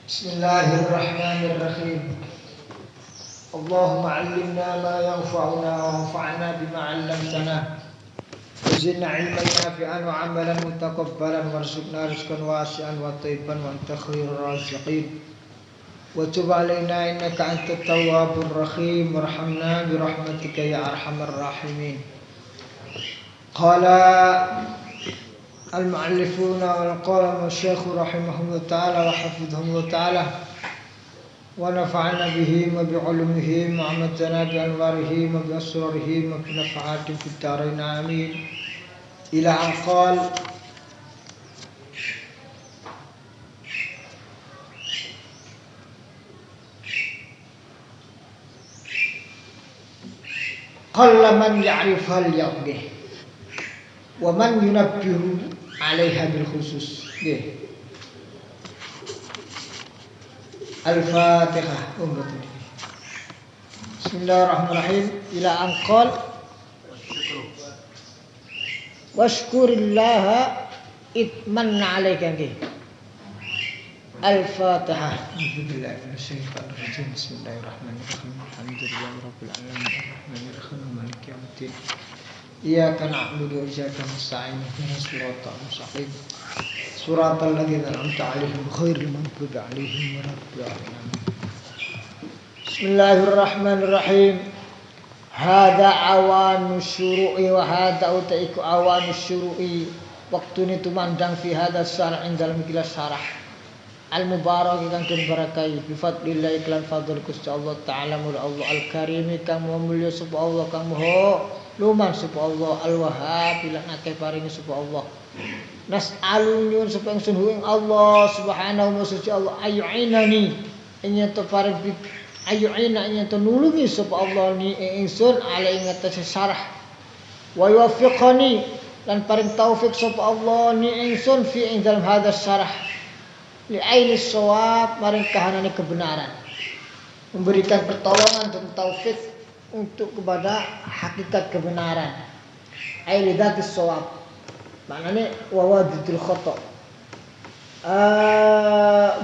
Bismillahirrahmanirrahim. Allahumma 'allimna ma yanfa'una wanfa'na bima 'allamtana. Wazidna 'ilman nafi'an wa 'amalan mutaqabbalan warzuqna rizqan wasi'an wa thayyiban wa anta khairur raziqin. Wa tub 'alaina innaka antat tawwabur rahim warhamna bi rahmatika ya arhamar rahimin. Qala al-mu'allifuna wal qalam asy-syekh rahimahullah ta'ala wa hafizahullah ta'ala wa nafa'ana bihi wa bi'ulumihi wa amatana bi anwarihi wa bi asrarihi wa bi nafa'ati fid darain amin ila an qala qalla man ya'rifal yaqih wa man yunabbihu 'alaiha bil khusus. Nggih. Al-Fatihah. Bismillahirrahmanirrahim. Ila anqal washkurillaha itman 'alaika. Nggih. Al-Fatihah. Bismillahirrahmanirrahim. Alhamdulillahirabbil alamin arrahmanirrahim maliki yaumiddin. Iyyaka na'budu wa iyyaka nasta'in ihdinas siratal mustaqim siratal ladzina an'amta 'alaihim ghairil maghdubi 'alaihim waladdallin. Bismillahirrahmanirrahim. Hada awanu syuru'i wa hada utaiku awanu syuru'i waktune tumandang fi hada syarah indal mikila syarah al-mubarak kang den barakai bi fadlillah iklan fadl Gusti Allah taala mul Allah al-karim kang mulya sapa Allah kang maha luman sapa Allah al-wahhab lan akeh paringi sapa Allah. Nas'alun nyuwun sapa ingsun ing Allah subhanahu wa suci Allah ayu'inani ing to paring ayu'ina ing to nulungi sapa Allah ni ingsun ala ing atase syarah wa yuwaffiqani lan paring taufik sapa Allah ni ingsun fi ing dalam hadha syarah li aini shawab maring kahanane kebenaran, memberikan pertolongan dan taufik untuk kepada hakikat kebenaran. Ai lidatis shawab maknane wawadul khata.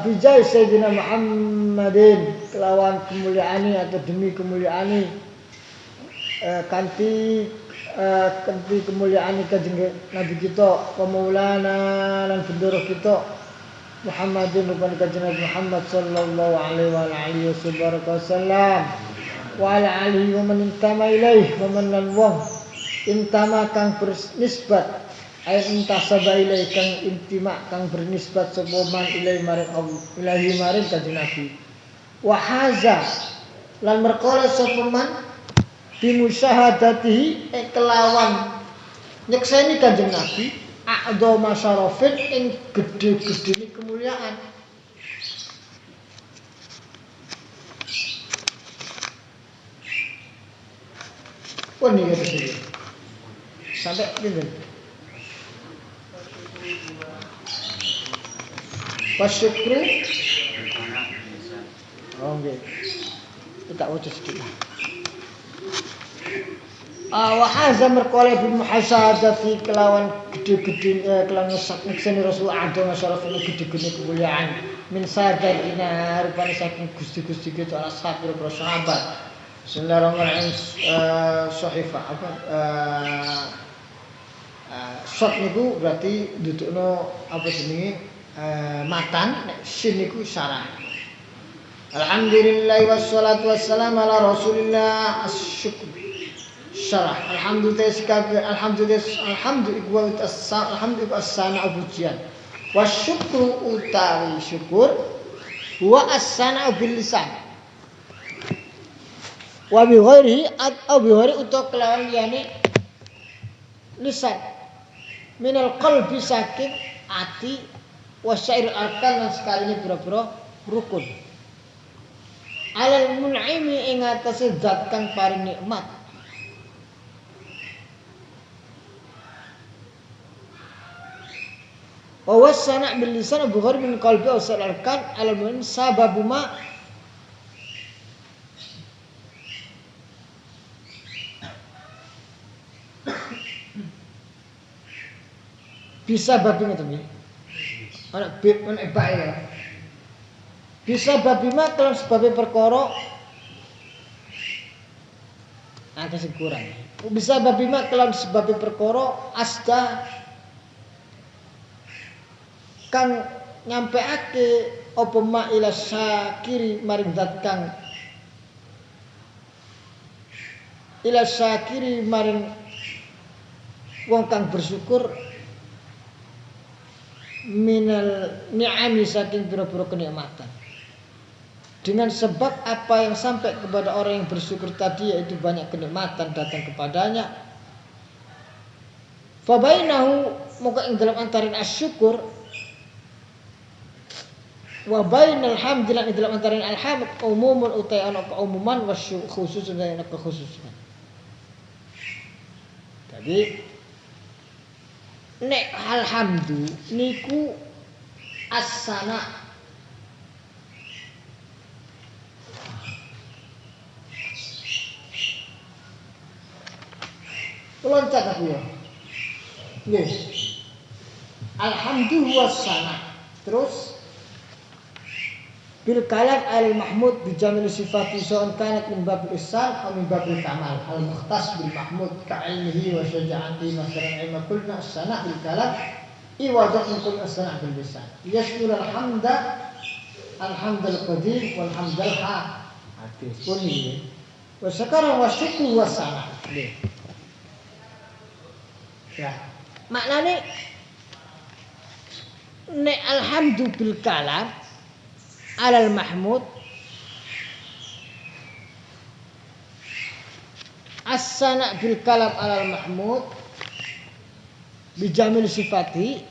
Bijai Sayyidina Muhammadin kelawan kemuliaane atau demi kemuliaane kanthi kemuliaane kanjeng Nabi kita pemuulana lan bendoro kita Muhammadin rupane kanjeng Nabi Muhammad sallallahu alaihi wa alihi wasallam wa ala alihi wa man intama ilaih wa man lan wong intama kang bernisbat ay intasaba ilaih kang intima kang bernisbat sapa man ilaih maring Allah ilahi maring kanjeng Nabi wa haza lan merkala sapa man bimusyahadatihi kelawan nyekseni kanjeng Nabi a'dha masyarafin ing gedhe-gedhene kemuliaan. Pun iki terus. Sampai pinten? Wasyukru. Oh nggih. Kita waca sedikit. Wa hazza merqala bil muhasadati kelawan gede-gede kelawan nyekseni Rasul ada masyaraf ini gede-gede kemuliaan min sadarina rupane saking gusti-gusti kita ala sahabat para sahabat. Bismillahirrahmanirrahim. Sahifah apa shot niku berarti dudukno apa jenenge matan nek sin niku syarah. Alhamdulillah wassalatu wassalamu ala Rasulillah asyukr syarah. Alhamdulillah as-sana pujian wa syukru utawi syukur wa as-sana bil lisan wa bi ghairihi atau bi ghairi utawa kelawan liyane lisan minal qalbi saking ati wa syair arkan lan sekaline pira-pira rukun alal mun'imi ing atase zat kang paring nikmat wa wasana bil lisan bughar min qalbi aw salarkan al mu'min sababuma bisa babi ngoten nggih ana bib ana bae ya Bisa babima kelan sebabe perkara agak kurang. Bisa babima kelan sebabe perkara asda kang nyampeake apa ma ila syakiri maring zat kang ila syakiri maring wong kang bersyukur minal ni'ami saking pira-pira kenikmatan. Dengan sebab apa yang sampai kepada orang yang bersyukur tadi yaitu banyak kenikmatan datang kepadanya. Fa bainahu maka ing dalam antaran asyukur wa bainal hamd lan ing dalam antaran alhamd umumun utai ana keumuman wa khususun dan ana kekhususan. Jadi nek alhamdu niku as-sana loncat aku ya. Nggih. Alhamdu was-sana. Terus bil kalam al-mahmud bi jamil sifati sa'an kanat min babil ihsan aw min babil kamal al-mukhtas bil mahmud ka'ilmihi wa syaja'ati masalan ilma kulna as-sana bil kalam iwadah min kulli as-sana bil lisan yashmul alhamda alhamdal qadim wal hamdal hadis kunni wa sekarang wa syukru wa sana. Ya, maknane nek alhamdu bil kalam alal mahmud as-sana bil kalam alal mahmud bijamil sifati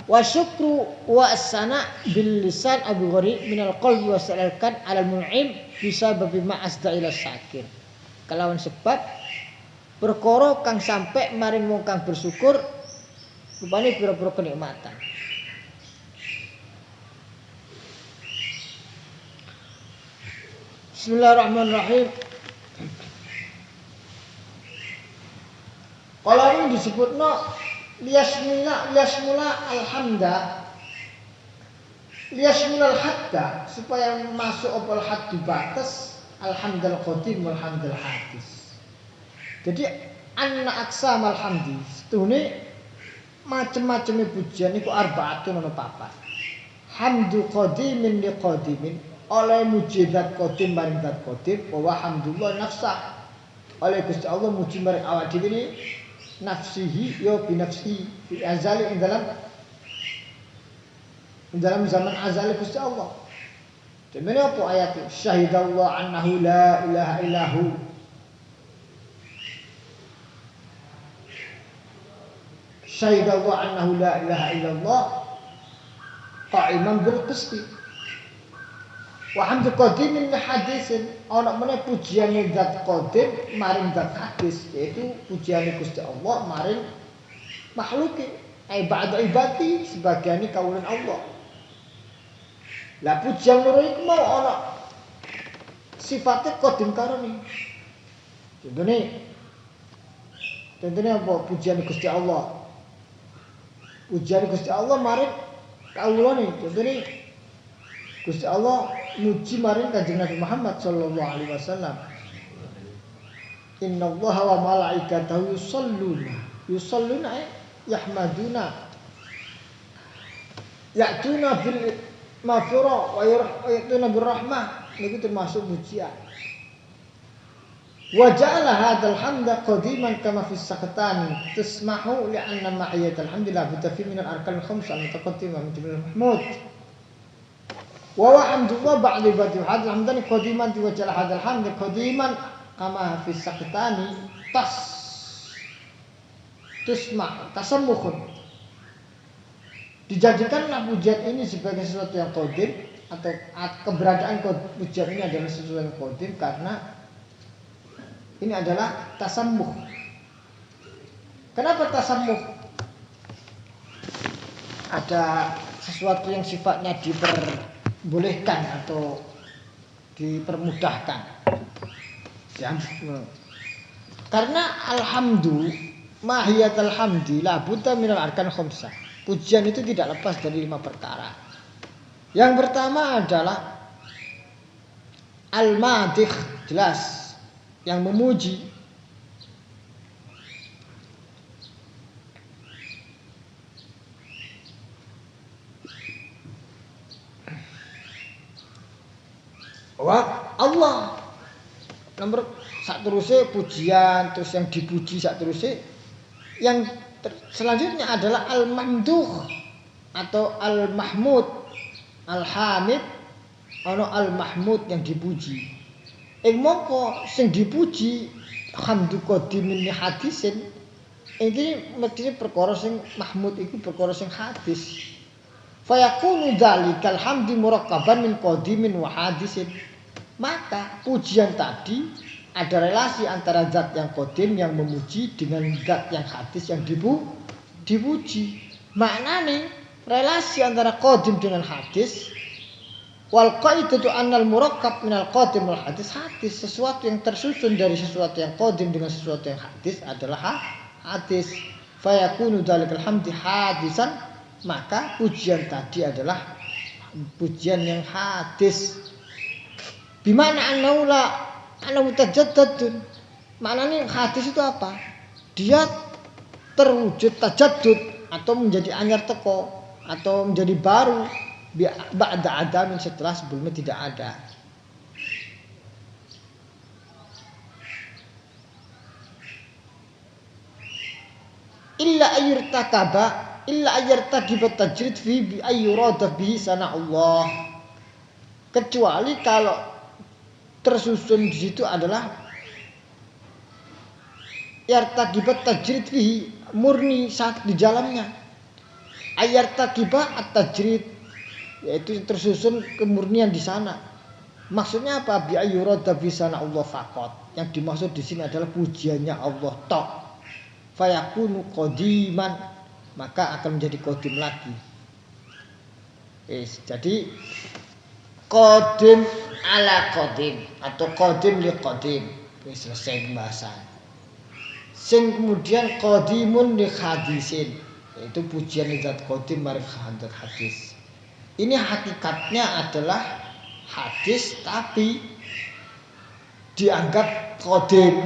wa syukru wa as-sana bil lisan abi ghari minal qalbi wa salalkan alal mun'im bisa babi ma asda ila syakir kalawan sebab perkara kang sampe maring wong kang bersyukur rupane pira-pira kenikmatan. Bismillahirrahmanirrahim. Kalau ini disebutno liyasmula alhamda liyasmula al-hadda supaya masuk opal haddu batas alhamdal qadim wal hamdal hadis. Jadi anna aksam alhamdi setune macam-macam pujian iku arbaatun ana papat. Hamdu qadimin li qadimin oleh muji zat qadim maring zat qadim wa hamdulillah nafsah oleh Gusti Allah muji maring awak dhewe ini nafsihi yo binafsi fi azali ing dalam zaman azali Gusti Allah. Dene apa ayat syahidallahu annahu la ilaha illahu syahidallahu annahu la ilaha illallah qa'iman bil qisti wa hamdu qadimin li hadisin ana meneh pujiane zat qadim maring zat hadis yaitu pujiane Gusti Allah maring makhluke ai ba'da ibadi sebagiane kaulan Allah. Lah pujian loro iku mau ana sifate qadim karone. Contohnya apa pujian Gusti Allah. Pujian Gusti Allah maring kaulane. Contohnya Gusti Allah muji maring Kanjeng Nabi Muhammad sallallahu alaihi wasallam. Innallaha wa malaikatahu yusalluna yahmaduna ya'tuna bil maghfirah wa ya'tuna bir rahmah. Niku termasuk pujian. Wa ja'ala hadzal hamda qadiman kama fi sakhtani tasmahu li'anna ma'iyat alhamdulillah bitafi min al-arkan al-khams al-mutaqaddimah min jibril mahmud wa hamdulillah ba'da ibadi hadzal hamdan qadiman wa ja'ala hadzal hamda qadiman kama fi sakhtani tasmah tasammuhun dijadikanlah pujian ini sebagai sesuatu yang qadim atau keberadaan pujian ini adalah sesuatu yang qadim karena ini adalah tasammuh. Kenapa tasammuh? Ada sesuatu yang sifatnya diperbolehkan atau dipermudahkan. Ya. Karena alhamdu mahiyatul hamdi la budda minal arkan khamsah. Pujian itu tidak lepas dari 5 perkara. Yang pertama adalah al-madih, jelas, yang memuji. Wah, Allah. Nomor sak terusé pujian, terus yang dipuji sak terusé. Yang selanjutnya adalah al-mamduh atau al-mahmud. Al-hamid ana al-mahmud yang dipuji. Ing mongko sing dipuji hamdu qadimin li hadisin. Iki mestine perkara sing mahmud iku perkara sing hadis. Fayakunu dzalikal hamdi murakkaban min qadimin wa hadisin. Maka pujian tadi ada relasi antara zat yang qadim yang memuji dengan zat yang hadis yang dipuji. Maknane relasi antara qadim dengan hadis wal qaidatu annal murakkab minal qadim wal hadis sesuatu yang tersusun dari sesuatu yang qadim dengan sesuatu yang hadis adalah hadis. Fayakunu dzalikal hamdi hadisan, maka pujian tadi adalah pujian yang hadis. Bimana ana mutajaddadun. Maknanya hadis itu apa? Dia terwujud tajaddud atau menjadi anyar teko atau menjadi baru ba'da adamin, setelah sebelumnya tidak ada. Illa ayyartakibat tajrid fi bi ayyurada bihi sana'ullah. Kecuali kalau tersusun di situ adalah yartakibat tajrid fihi, murni saat di dalamnya. Ayyartakibat at-tajrid, yaitu tersusun kemurnian di sana. Maksudnya apa? Bi ayyurada bihi sana'ullah faqat. Yang dimaksud di sini adalah pujiannya Allah tok. Fayakunu qadiman, maka akan menjadi qadim lagi. Jadi qadim ala qadim atau qadim li qadim. Selesai pembahasan. Sing kemudian qadimun li hadisin, yaitu pujian zat qadim marif hadis. Ini hakikatnya adalah hadis tapi dianggap qadim.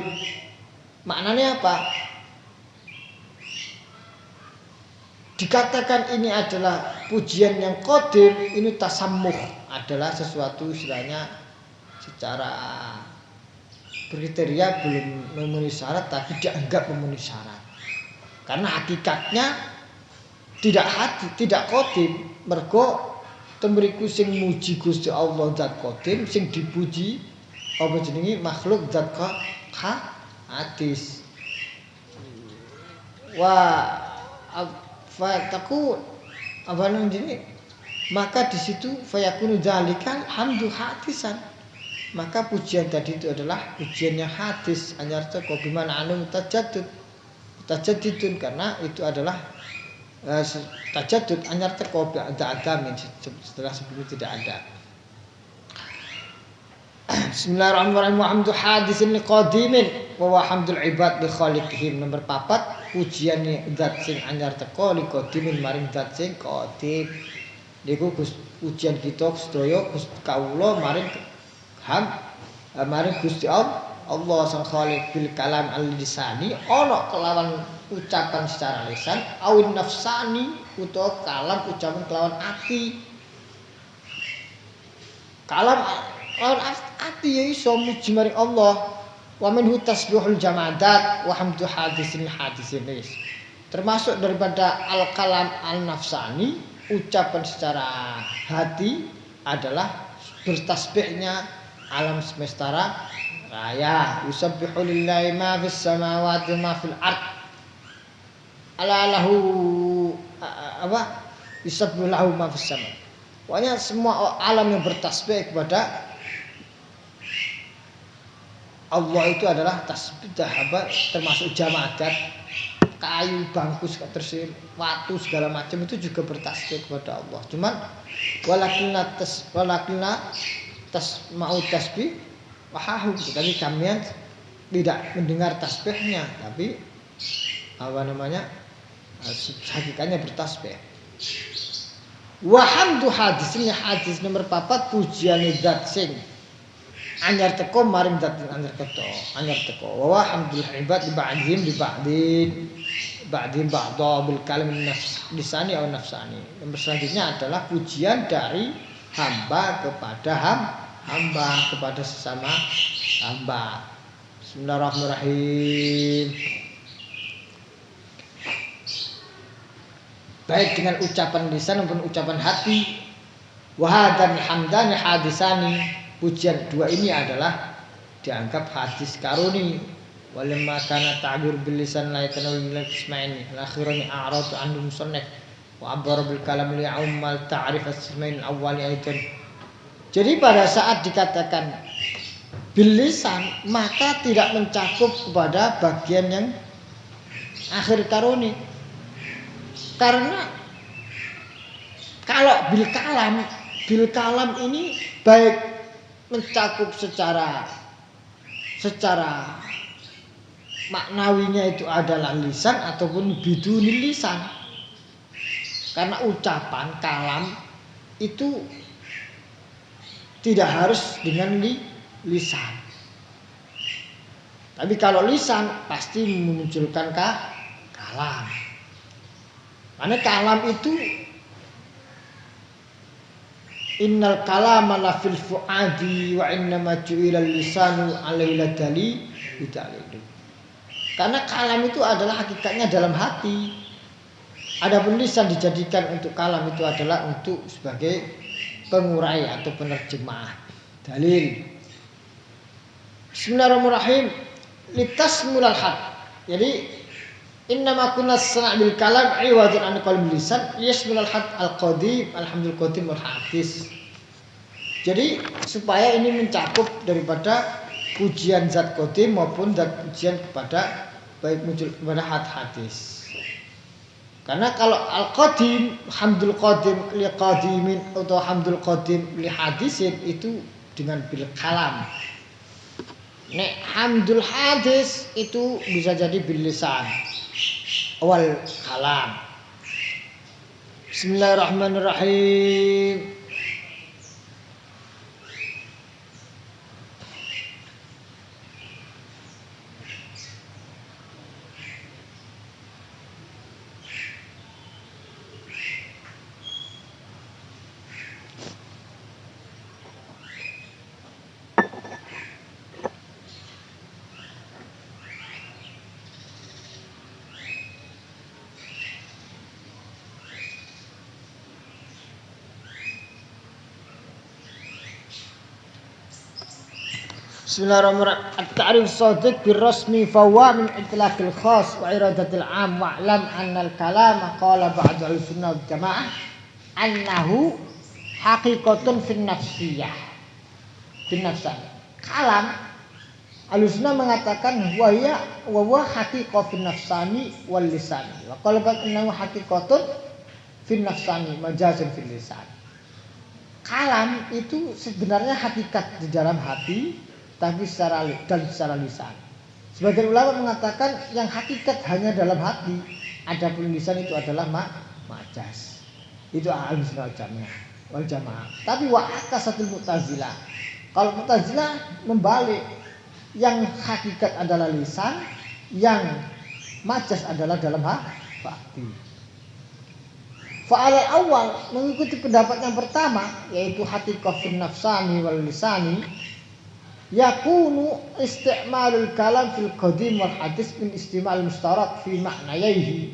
Maknanya apa? Dikatakan ini adalah pujian yang qadim, ini tasammuh, adalah sesuatu istilahnya secara kriteria belum memenuhi syarat tapi dianggap memenuhi syarat. Karena hakikatnya tidak qadim, mergo temriku sing muji Gusti Allah zat qadim, sing dipuji apa jenenge makhluk zat hadis. Fataku apa namanya, maka di situ fayakunu dzalikal hamdu hadisan, maka pujian tadi itu adalah pujian yang hadis anyar teko bimana anu tajaddudun, karena itu adalah tajaddud anyar teko adamin setelah sebelumnya tidak ada. Bismillahirrahmanirrahim. Hamdu hadisin qadimin wa hamdul ibad li khaliqihim. Nomor 4, pujian zat sing anyar teko li qadimin maring zat sing qadim. Niku pujian kita sedaya kawula maring maring Gusti Allah sang khaliq bil kalam al-lisani, ana kelawan ucapan secara lisan, awin nafsani utawa kalam ucapan kelawan ati. Kalam lawan ati ya iso muji maring Allah. Wa minhu tasbihul jamadat wa hamdu hadisin. Termasuk daripada al-kalam al-nafsani, ucapan secara hati adalah bertasbihnya alam semesta raya. Yusabbihu lillahi ma fis samawati ma fil ard. Ala lahu apa? Yusabbihu lahu ma fis sama. Pokoknya semua alam yang bertasbih kepada Allah itu adalah tasbih termasuk jamadat, kayu, bangku, terus watu segala macam itu juga bertasbih kepada Allah. Cuman walakinna mau tasbih wahahu, tapi kalian tidak mendengar tasbihnya, tapi apa namanya hakikatnya bertasbih. Wa hamdu hadis ini hadis nomor 4 pujiane zat sing anyar teko maring zat anyar teko. Wa hamdul ibad li ba'dihim ba'dha bil kalam lisani atau nafsani. Yang selanjutnya adalah pujian dari hamba kepada hamba kepada sesama hamba. Bismillahirrahmanirrahim. Baik dengan ucapan lisan maupun ucapan hati. Wahadan hamdani hadisani, pujian dua ini adalah dianggap hadis karuni. Walamma kana ta'bir bil lisan la yakunu bil ismaini al-akhirani a'radu anhu musannaf wa abbara bil kalam li ummal ta'rif as-ismain al-awwali aidan. Jadi pada saat dikatakan bil lisan maka tidak mencakup kepada bagian yang akhir karuni. Karena kalau bil kalam ini baik mencakup secara maknawinya itu adalah lisan ataupun bidunil lisan. Karena ucapan kalam itu tidak harus dengan lisan. Tapi kalau lisan pasti memunculkan kalam. Karena kalam itu innal kalama la fil fuadi wa innama ju'ila lisanu alaila dali bidalilu. Karena kalam itu adalah hakikatnya dalam hati. Adapun lisan dijadikan untuk kalam itu adalah untuk sebagai pengurai atau penerjemah dalil. Bismillahirrahmanirrahim. Litasmulal had. Jadi innama kunna sana' bil kalam iwadun an qalam lisan yasmul al had al qadim alhamdul qadim wal hadis. Jadi supaya ini mencakup daripada pujian zat qadim maupun zat pujian kepada baik muncul kepada hadis. Karena kalau al qadim hamdul qadim li qadimin atau hamdul qadim li hadisin itu dengan bil kalam. Nek hamdul hadis itu bisa jadi bil lisan wal kalam. Bismillahirrahmanirrahim. Bismillahirrahmanirrahim. At-ta'rif shadiq bir-rasmi fa huwa min itlaqil khas wa iradatil 'am wa lam anna al-kalama qala ba'd al-sunnah wal jamaah annahu haqiqatun fin nafsiyah. Fin nafsiyah. Kalam al-sunnah mengatakan wa huwa haqiqatun fin nafsani wal lisani. Wa qala ba'd annahu haqiqatun fin nafsani majazun fil lisan. Kalam itu sebenarnya hakikat di dalam hati tapi secara lisan. Sebagian ulama mengatakan yang hakikat hanya dalam hati, adapun lisan itu adalah majaz. Itu al-sunnah wal jamaah. Tapi wa akasatul mu'tazilah. Kalau mu'tazilah membalik, yang hakikat adalah lisan, yang majaz adalah dalam hati. Fa'al awal mengikuti pendapat yang pertama yaitu haqiqah fin nafsani wal lisani. Yakunu isti'malul kalam fil qadim wal hadis min istimal mustarak fi ma'nayaihi.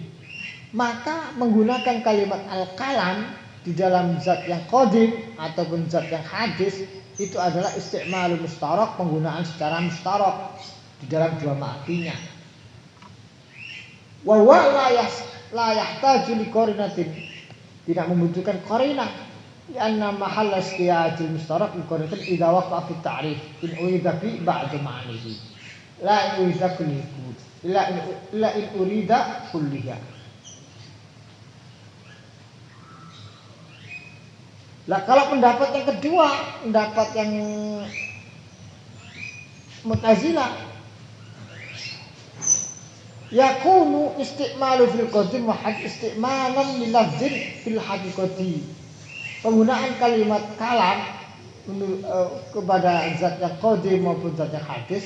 Maka menggunakan kalimat al-kalam di dalam zat yang qadim ataupun zat yang hadis itu adalah isti'malul mustarak, penggunaan secara mustarak di dalam dua maknanya. Wa huwa la yahtaju li qarinatin, tidak membutuhkan qarinah. Karena mahal isti'adil mustarak iqaratul idza waqa'a fi ta'rif in urida fi ba'd ma'anihi la in urida kullihi la in urida kulliha. Lah kalau pendapat yang kedua, pendapat yang Mu'tazilah, yakunu isti'malu fil qadim wa had isti'malan li lafzin fil haqiqati penggunaan kalimat kalam kepada zat yang qadim maupun zat yang hadis,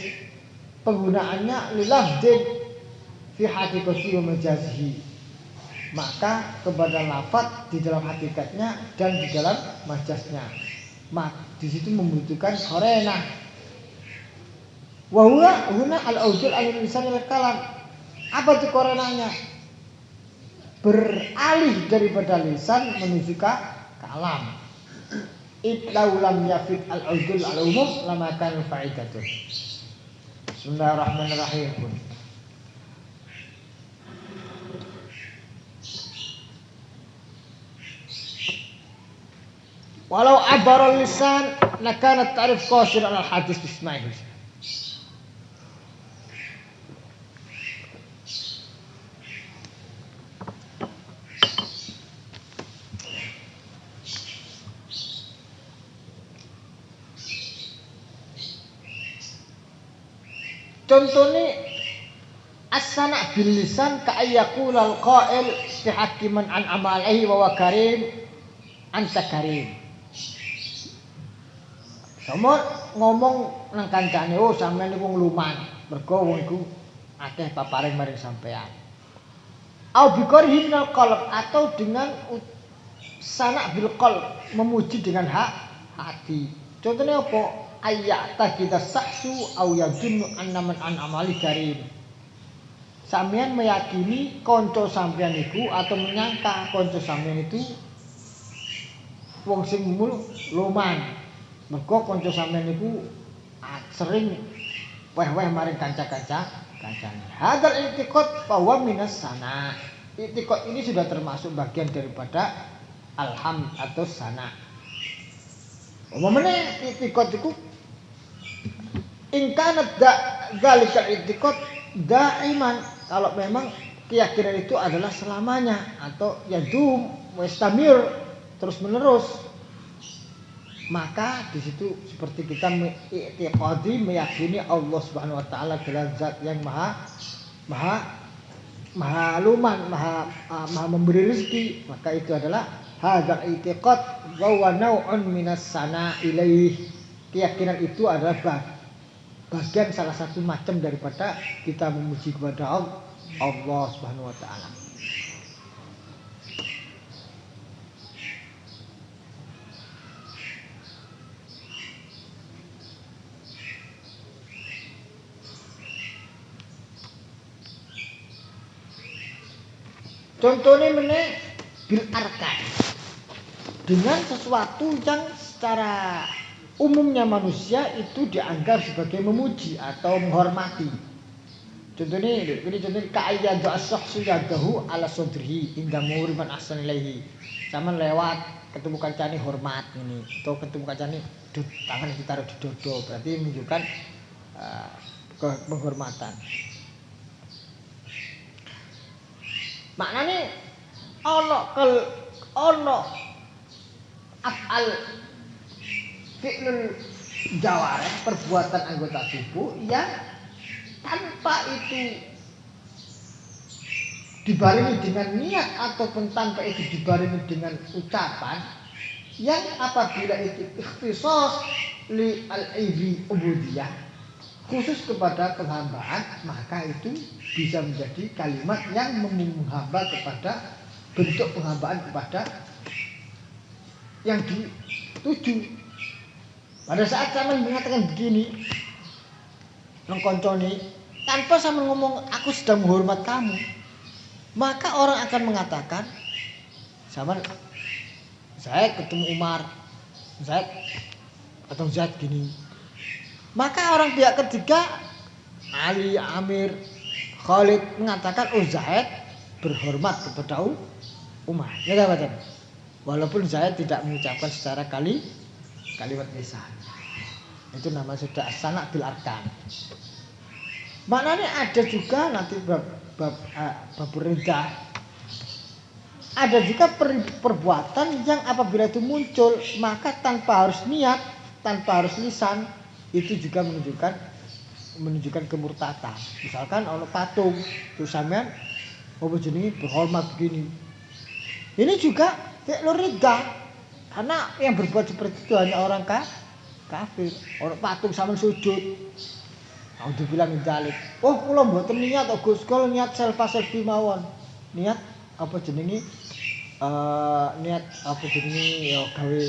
penggunaannya lilafdin fi haqiqati wa majazihi, maka kepada lafaz di dalam hakikatnya dan di dalam majaznya. Di situ membutuhkan qarena. Wa huwa huna al-awjul al-lisan al-kalam. Apa itu qarenanya? Beralih daripada lisan menuju ke kalam. Itlau lam yafid al-awjul al-umum lama kan fa'idatun. Bismillahirrahmanirrahim. Walau abar lisan lakanat ta'rif qasir al-hadis bisma'ihi. Contohnya as-sana' bil lisan ka ayyaqul al-qa'il fi haqqi man an amalihi wa karim anta karim. Sama ngomong nang kancane, oh sampeyan niku ngluman, mergo wong iku akeh paparing maring sampean. Au bi qarhi minal qalb, atau dengan sana' bil qalb, memuji dengan hati. Contohnya apa? Ayyata kita sahsu au yadunnu annaman an amali karim. Sampeyan meyakini kanca sampeyan iku atau menyangka kanca sampeyan itu wong sing luman. Mergo kanca sampeyan iku sering weh-weh maring kanca-kancane. Hadzal i'tiqad fa huwa minas sana. I'tiqad ini sudah termasuk bagian daripada alham atau sana. Umumnya i'tiqad itu in kana dzalikal i'tiqad daiman, kalau memang keyakinan itu adalah selamanya atau yadum mustamir terus menerus, maka di situ seperti kita i'tiqadi meyakini Allah Subhanahu wa taala adalah zat yang maha luman, maha memberi rezeki, maka itu adalah hadzal i'tiqad wa huwa nau'un minas sana ilaih. Keyakinan itu adalah bagian salah satu macam daripada kita memuji kepada Allah Subhanahu wa taala. Contohnya meneh bil arkan, dengan sesuatu yang secara umumnya manusia itu dianggap sebagai memuji atau menghormati. Contohnya ka'ayyadu as-shakhsu yadahu ala sodrihi inda muhriman ahsan ilaihi. Sama lewat ketemu kancane hormat ini, atau ketemu kancane tangan ditaruh di dodo, berarti menunjukkan penghormatan. Maknanya ono af'al fi'lul jawareh, perbuatan anggota tubuh yang tanpa itu dibarengi dengan niat ataupun tanpa itu dibarengi dengan ucapan, yang apabila itu ikhtisas li al-ibi ubudiyah, khusus kepada penghambaan, maka itu bisa menjadi kalimat yang menghamba kepada bentuk penghambaan kepada yang dituju. Pada saat saya mengatakan begini, nongkonconi, tanpa saya ngomong aku sedang menghormat kamu, maka orang akan mengatakan, saya ketemu Umar, saya ketemu Zaid gini. Maka orang pihak ketiga, Ali, Amir, Khalid mengatakan, oh Zaid berhormat kepada Umar. Ya kan? Walaupun Zaid tidak mengucapkan secara kalimat lisan. Itu nama sudah as-sana' bil arkan. Maknanya ada juga nanti bab ridha. Ada juga perbuatan yang apabila itu muncul, maka tanpa harus niat, tanpa harus lisan, itu juga menunjukkan kemurtatan. Misalkan ono patung, terus sampean apa jenenge berhormat begini. Ini juga fi'lur ridha. Karena yang berbuat seperti itu hanya orang kafir. Orang patung sampean sujud. Aku dibilang dalik. Oh, kula mboten niat kok Gus, kula niat selfie mawon. Niat apa jenenge? Niat apa jenenge ya gawe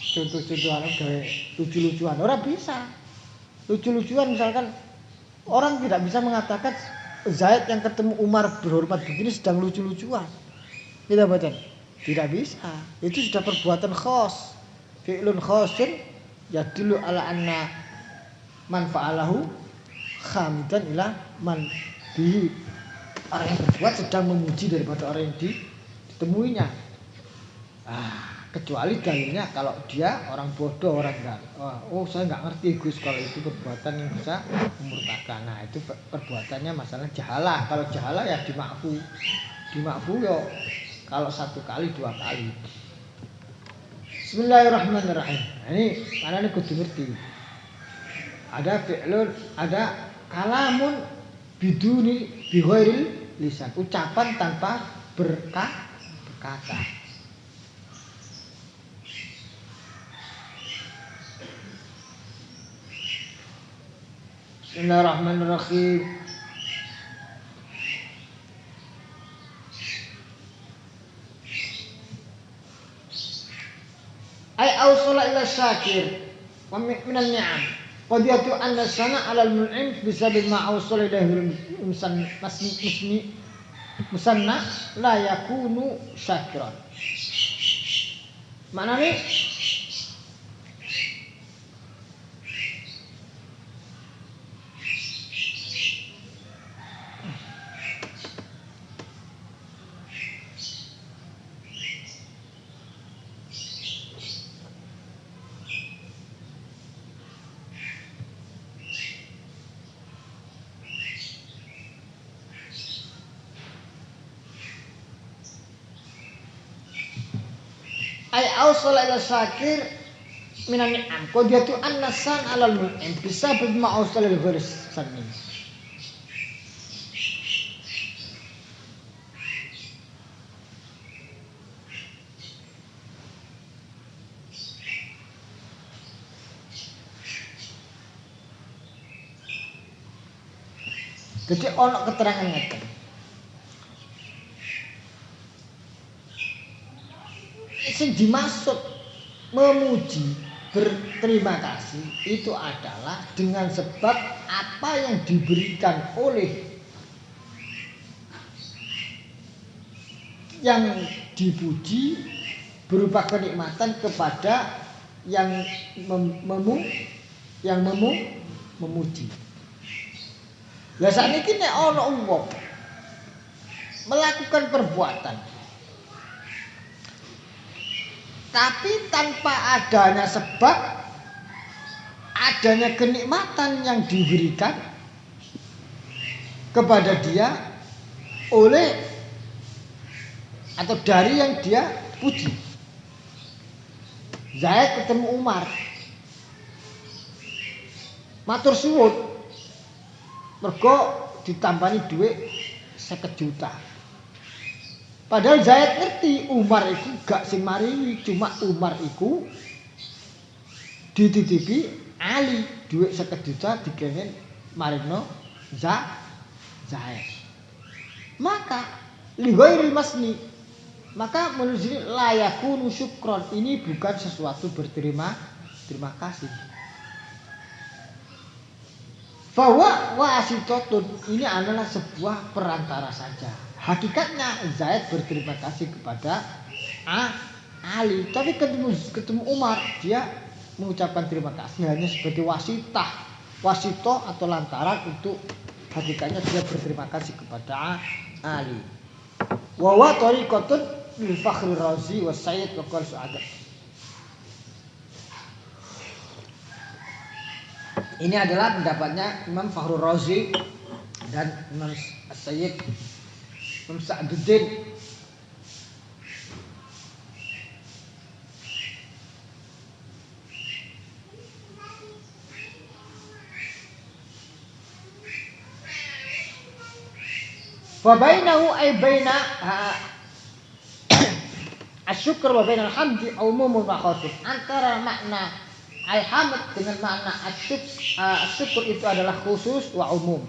contoh-contohan gawe lucu-lucuan. Ora bisa. Lucu-lucuan misalkan orang tidak bisa mengatakan Zaid yang ketemu Umar berhormat begini sedang lucu-lucuan. Tidak baca. Tidak bisa. Itu sudah perbuatan khos. Fi'lun khosin yadullu ala anna man fa'alahu khamidan ila man bihi. Orang yang berbuat sedang memuji daripada orang yang ditemuinya. Kecuali dalilnya kalau dia orang bodoh, orang enggak. Oh, saya enggak ngerti Gus kalau itu perbuatan yang bisa memurtadkan. Nah, itu perbuatannya masalah jahalah. Kalau jahalah ya dimakfu. Dimakfu yo kalau 1 kali 2 kali. Bismillahirrahmanirrahim. Nah, ini manane kudu ngerti. Ada fi'lun, ada kalamun biduni bighairil lisan. Ucapan tanpa berkata. Bismillahirrahmanirrahim. Ay awsala ila syakir wa min an-ni'am. Qad yatu anna sana 'ala al-mun'im bisabab ma awsala ilaihi musanna la yakunu syakiran. Maknane ay awsala ila syakir minan ni'am qad yatu annasan 'alal mun'im bisa bima awsala lil gharis sanni. Jadi ono keterangan ngeten. Sing dimaksud memuji berterima kasih itu adalah dengan sebab apa yang diberikan oleh yang dipuji berupa kenikmatan kepada yang memuji. Lah sakniki nek ana wong melakukan perbuatan tapi tanpa adanya sebab, adanya kenikmatan yang diberikan kepada dia oleh atau dari yang dia puji. Zaid ketemu Umar, matur suwun, mergo ditambani duit 50 juta. Padahal Zaid ngerti Umar iku gak sing maringi, cuma Umar iku dititipi Ali duit 50 juta dikengen maringno Zaid. Maka li ghairil masni, maka menurut sini layakunu syukron, ini bukan sesuatu terima kasih. Bahwa wasitotun ini adalah sebuah perantara saja. Hakikatnya Zaid berterima kasih kepada Ali, tapi ketemu Umar dia mengucapkan terima kasih hanya sebagai wasito atau lantaran untuk hakikatnya dia berterima kasih kepada Ali. Wa wa tariqatun lil Fakhri Razi wa Sayyid wa qal Su'adat. Ini adalah pendapatnya Imam Fakhrul Razi dan Imam Sayyid Imam Sa'duddin. Fa bainahu ay baina syukur wa bainal hamdi umumun wa khusus. Antara makna alhamd dengan makna syukur itu adalah khusus wa umum.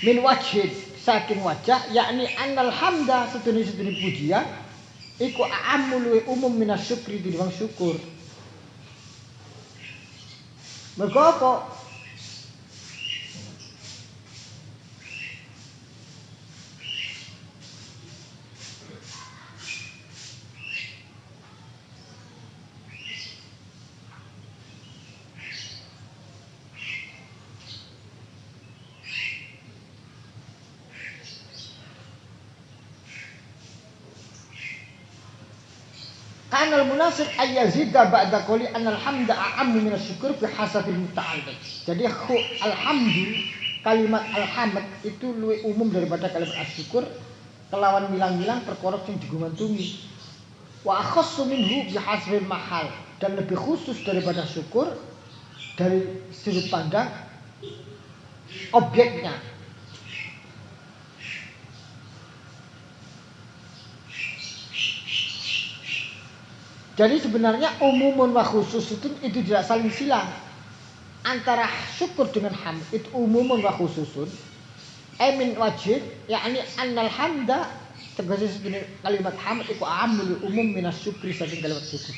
Min wajhid saking wajah yakni annal hamda sedune pujian iku a'ammu luwih umum minas syukri tinimbang syukur. Mergo apa? Kanal munasib ayyazida ba'da qoli annal hamda a'ammu minas syukur bi hasabil muta'alliq. Jadi alhamdu kalimat alhamd itu luwih umum daripada kalimat asyukur kelawan milang-milang perkara sing digumantungi. Wa akhassu minhu bi hasbil mahal dan lebih khusus daripada syukur dari sudut pandang objeknya. Jadi sebenarnya umumun wa khusus itu tidak saling silang. Antara syukur dengan hamd itu umumun wa khususun. Min wajib yakni annal hamda tegese kalimat hamd itu amul umum minas syukri saking kalimat syukur.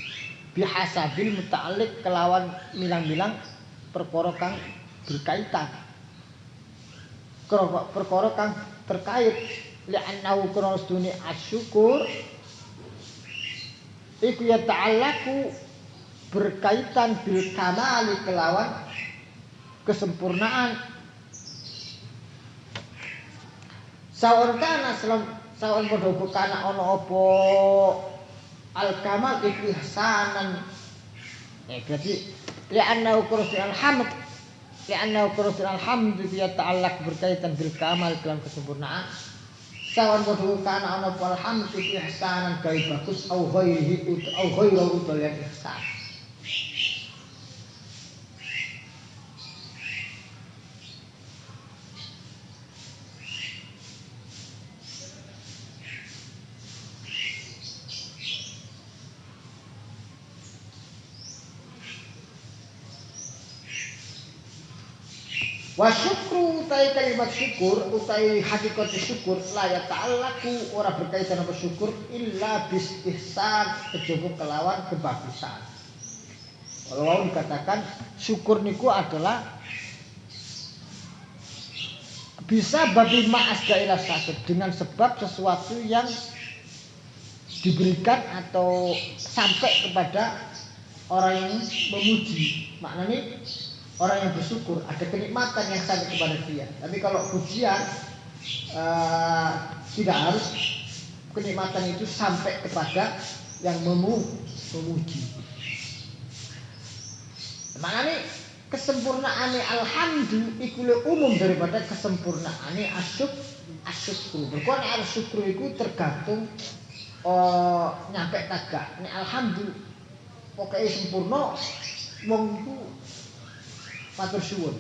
Bihasabil muta'alliq kelawan milang-milang perkara kang berkaitan. Perkara kang terkait li'annahu kana sedune asyukur iku ya ta'allaku berkaitan bil kamali kelawan kesempurnaan. Sawan kana sawan padha kana ana apa al kamal iku ihsanan. Berarti li'annahu qursul alhamd ya ta'allaq berkaitan bil kamal kelawan kesempurnaan. Sawan padha kana ana apa alhamd iku ihsanan gawe bagus au ghairihi au ghairu yang ihsan. Wa syukru utai kalimat syukur utai hakikat syukur la ya ta'allaku ora berkaitan apa syukur illa bis ihsan kejaba kelawan kebagusan. Kalau dikatakan syukur niku adalah bisa bagi ma'asda ila sakit dengan sebab sesuatu yang diberikan atau sampai kepada orang yang memuji. Maknanya orang yang bersyukur ada kenikmatan yang sampai kepada dia. Tapi kalau pujian tidak harus kenikmatan itu sampai kepada yang memuji. Maknanya kesempurnaane alhamdu iku umum daripada kesempurnaane asyukru. Berkuat asyukru itu tergantung nyampe tagak. Nek alhamdu pokoke sempurna wong iku matur suwun.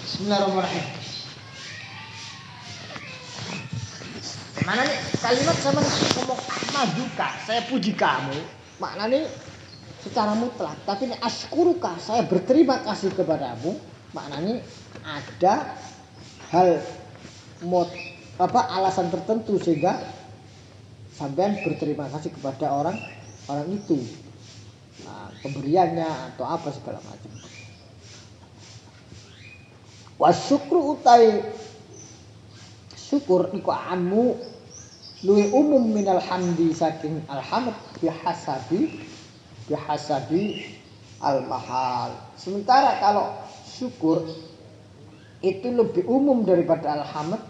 Bismillahirrahmanirrahim. Mana nih kalimat sama ngomong ahmaduka, saya puji kamu. Maknanya secara mutlak. Tapi nih askuruka, saya berterima kasih kepadamu. Maknanya ada hal alasan tertentu sehingga sampean berterima kasih kepada orang itu. Nah, pemberiannya atau apa segala macam. Wasyukru utai syukur iku amu luwih umum minal hamdi saking alhamd bihasabi al mahal. Sementara kalau syukur itu lebih umum daripada alhamd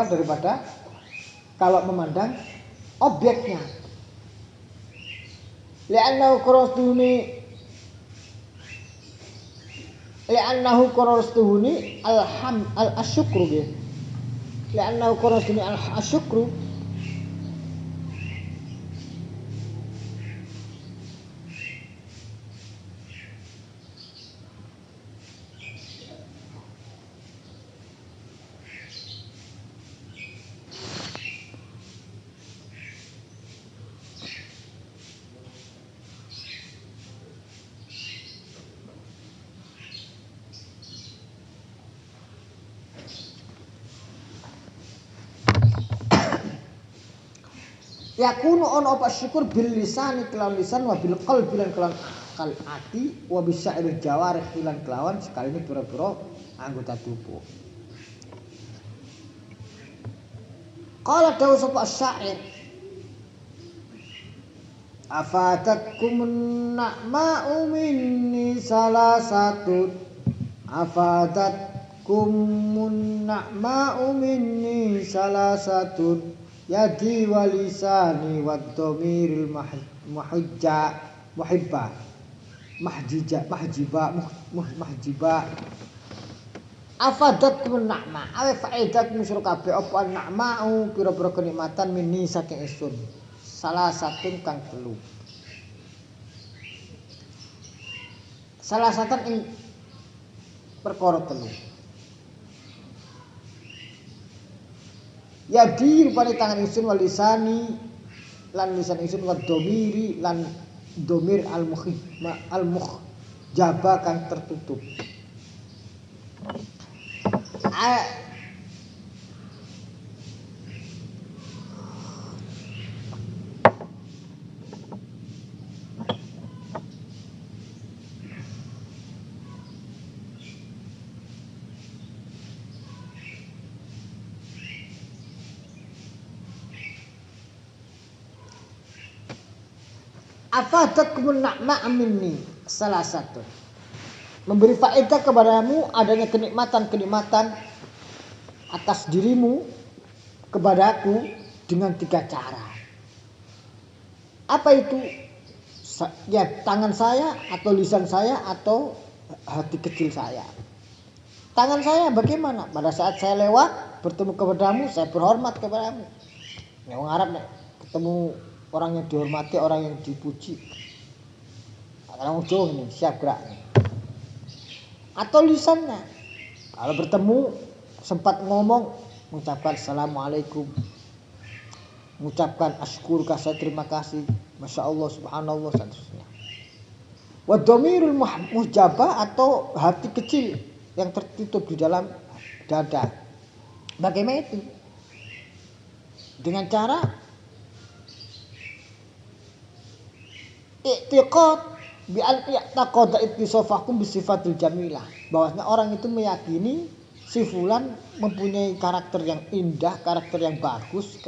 daripada kalau memandang objeknya. Li'annahu qarastuhuni al-asyukru ya. Li'annahu qarastuhuni al-asyukru yakunu ono apa syukur bil lisan kelawan lisan wa bil qalbi lan kelawan akal ati wa bisairil jawarih lan kelawan sekali ini pira-pira anggota tubuh. Qala dawu sapa syair afadatkumun na'ma'u minni salasatun afadatkumun na'ma'u minni salasatun yadi walisani waddomiril muhibba mahjiba afadatkumun na'ma awe faedatkum sira kabeh apa na'ma'u pira-pira kenikmatan minni saking ingsun salah satu kang telu salah satu ing perkara telu yadi rupane tangan ingsun walisani lan lisan ingsun wa domiri lan domir al muhjaba kang tertutup afadatkumun na'ma minni salah satu memberi faedah kepadamu adanya kenikmatan-kenikmatan atas dirimu kepadaku dengan 3 cara. Apa itu? Ya tangan saya atau lisan saya atau hati kecil saya. Tangan saya bagaimana? Pada saat saya lewat bertemu kepadamu, saya berhormat kepadamu. Ya orang Arab nih, ketemu orang yang dihormati, orang yang dipuji. Orang Jawa ini siap gerak nih. Atau lisannya, kalau bertemu sempat ngomong, mengucapkan assalamualaikum, mengucapkan asyukur saya terima kasih, masya Allah, subhanallah, dan seterusnya. Wadomirul muhjabah atau hati kecil yang tertutup di dalam dada. Bagaimana itu? Dengan cara i'tiqad bi'al i'taqada ittisafakum bisifatil jamilah, bahwasanya orang itu meyakini si fulan mempunyai karakter yang indah, karakter yang bagus,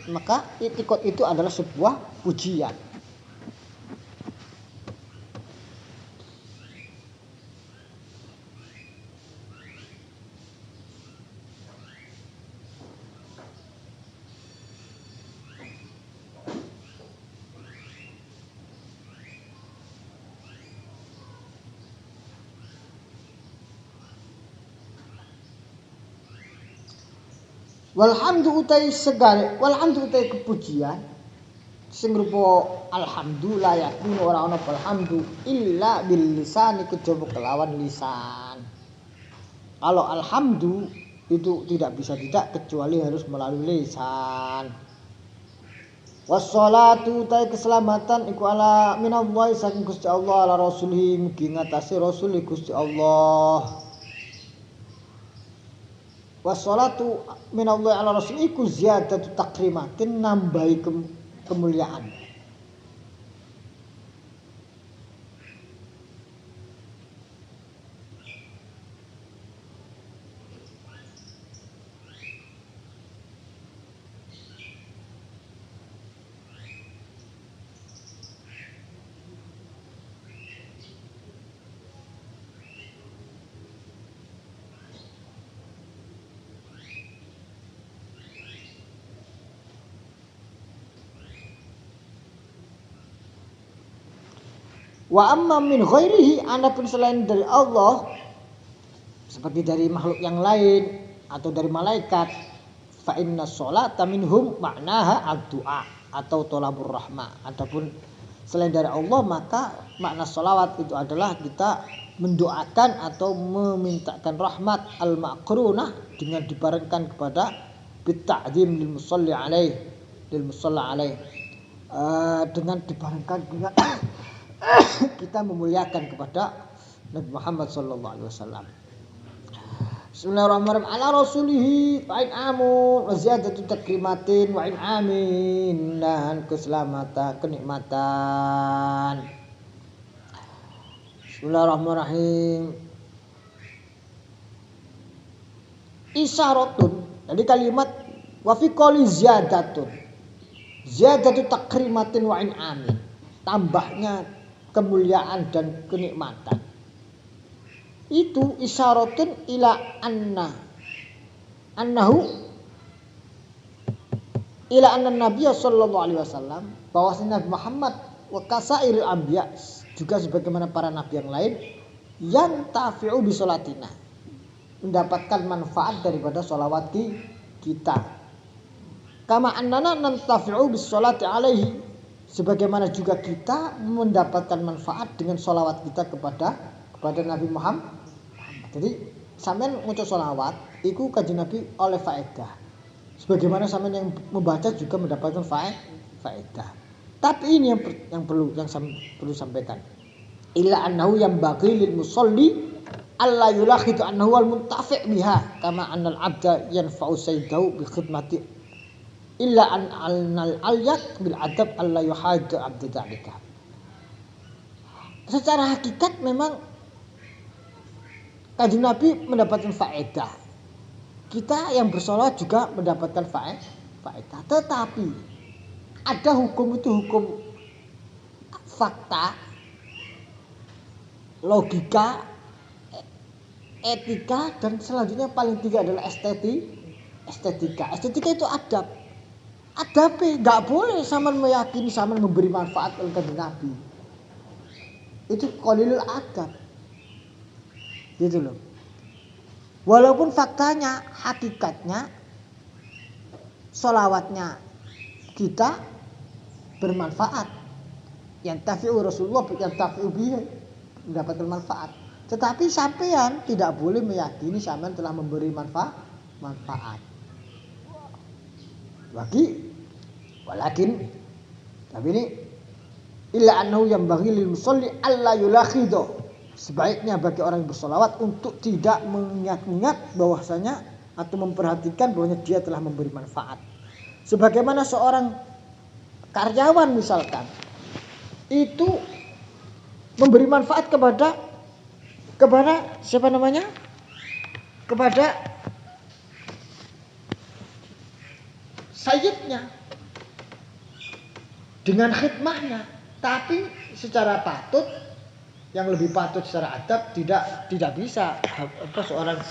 maka i'tiqad itu adalah sebuah pujian. Walhamdu utai segala, walhamdu utai kepujian sing rupa alhamdulillah yakunu ora ana alhamdu illa bil lisan kejaba kelawan lisan. Kalau alhamdu itu tidak bisa kecuali harus melalui lisan. Wassalatu utai keselamatan iku ala minallahi saking Gusti Allah ala rasulihi mugi ngatasi rasul Gusti Allah. Wassalatu minallahi ala rasul iku ziyadatu takrimatin nambahi kemuliaan. Wa amma min ghairihi, adapun selain dari Allah seperti dari makhluk yang lain atau dari malaikat, fa inna sholata minhum maknaha ad-du'a atau thalabur rahmah. Adapun selain dari Allah maka makna sholawat itu adalah kita mendoakan atau memintakan rahmat al-maqrunah dengan dibarengkan kepada bitta'zim lil musalli alaih dengan dibarengkan dengan kita memuliakan kepada Nabi Muhammad sallallahu alaihi wasallam. Bismillahirrahmanirrahim. Ala rasulihi wa in amun wa ziyadatu takrimatin wa in amin dan keselamatan, kenikmatan. Bismillahirrahmanirrahim. Isyaratun. Jadi kalimat wa fi qouli ziyadatun. Ziyadatu takrimatin wa in amin. Tambahnya kemuliaan dan kenikmatan. Itu isyaratun ila annahu ila anna Nabiy sallallahu alaihi wasallam, bahwasanya Nabi Muhammad wa kasairil anbiya, juga sebagaimana para nabi yang lain, yang tafi'u bi sholatina, mendapatkan manfaat daripada sholawat kita. Kama annana nantafi'u bis sholati alaihi, sebagaimana juga kita mendapatkan manfaat dengan sholawat kita kepada Nabi Muhammad. Jadi sampean ngucap sholawat iku kanjeng Nabi oleh faedah. Sebagaimana sampean yang membaca juga mendapatkan faedah. Tapi ini yang perlu sampaikan. Illa annahu yang bagi lil musalli alla yulakhitu annahu al muntafi' biha kama annal abda yanfa'u sayyidahu bi khidmati illa an al-alyat bil adab alla yuhadu abda dzalika. Secara hakikat memang Kanjeng Nabi mendapatkan faedah. Kita yang bersolawat juga mendapatkan faedah. Tetapi ada hukum itu hukum fakta, logika, etika, dan selanjutnya paling tiga adalah estetika. Estetika itu adab. Adab nggak boleh sama meyakini sama memberi manfaat oleh Kanjeng Nabi. Itu qalilul adab. Gitu loh. Walaupun faktanya, hakikatnya, sholawatnya kita bermanfaat. Yang tafi'u Rasulullah, yang tafi'u bihi, mendapatkan manfaat. Tetapi sampean tidak boleh meyakini sampean telah memberi manfaat. Walakin tapi ini illa annahu yang bagi lil musalli alla yulakhidu. Sebaiknya bagi orang yang bersolawat untuk tidak mengingat-ingat bahwasanya atau memperhatikan bahwasanya dia telah memberi manfaat. Sebagaimana seorang karyawan misalkan itu memberi manfaat kepada siapa namanya? Kepada sayyidnya dengan khidmahnya, tapi secara patut, yang lebih patut secara adab tidak bisa seorang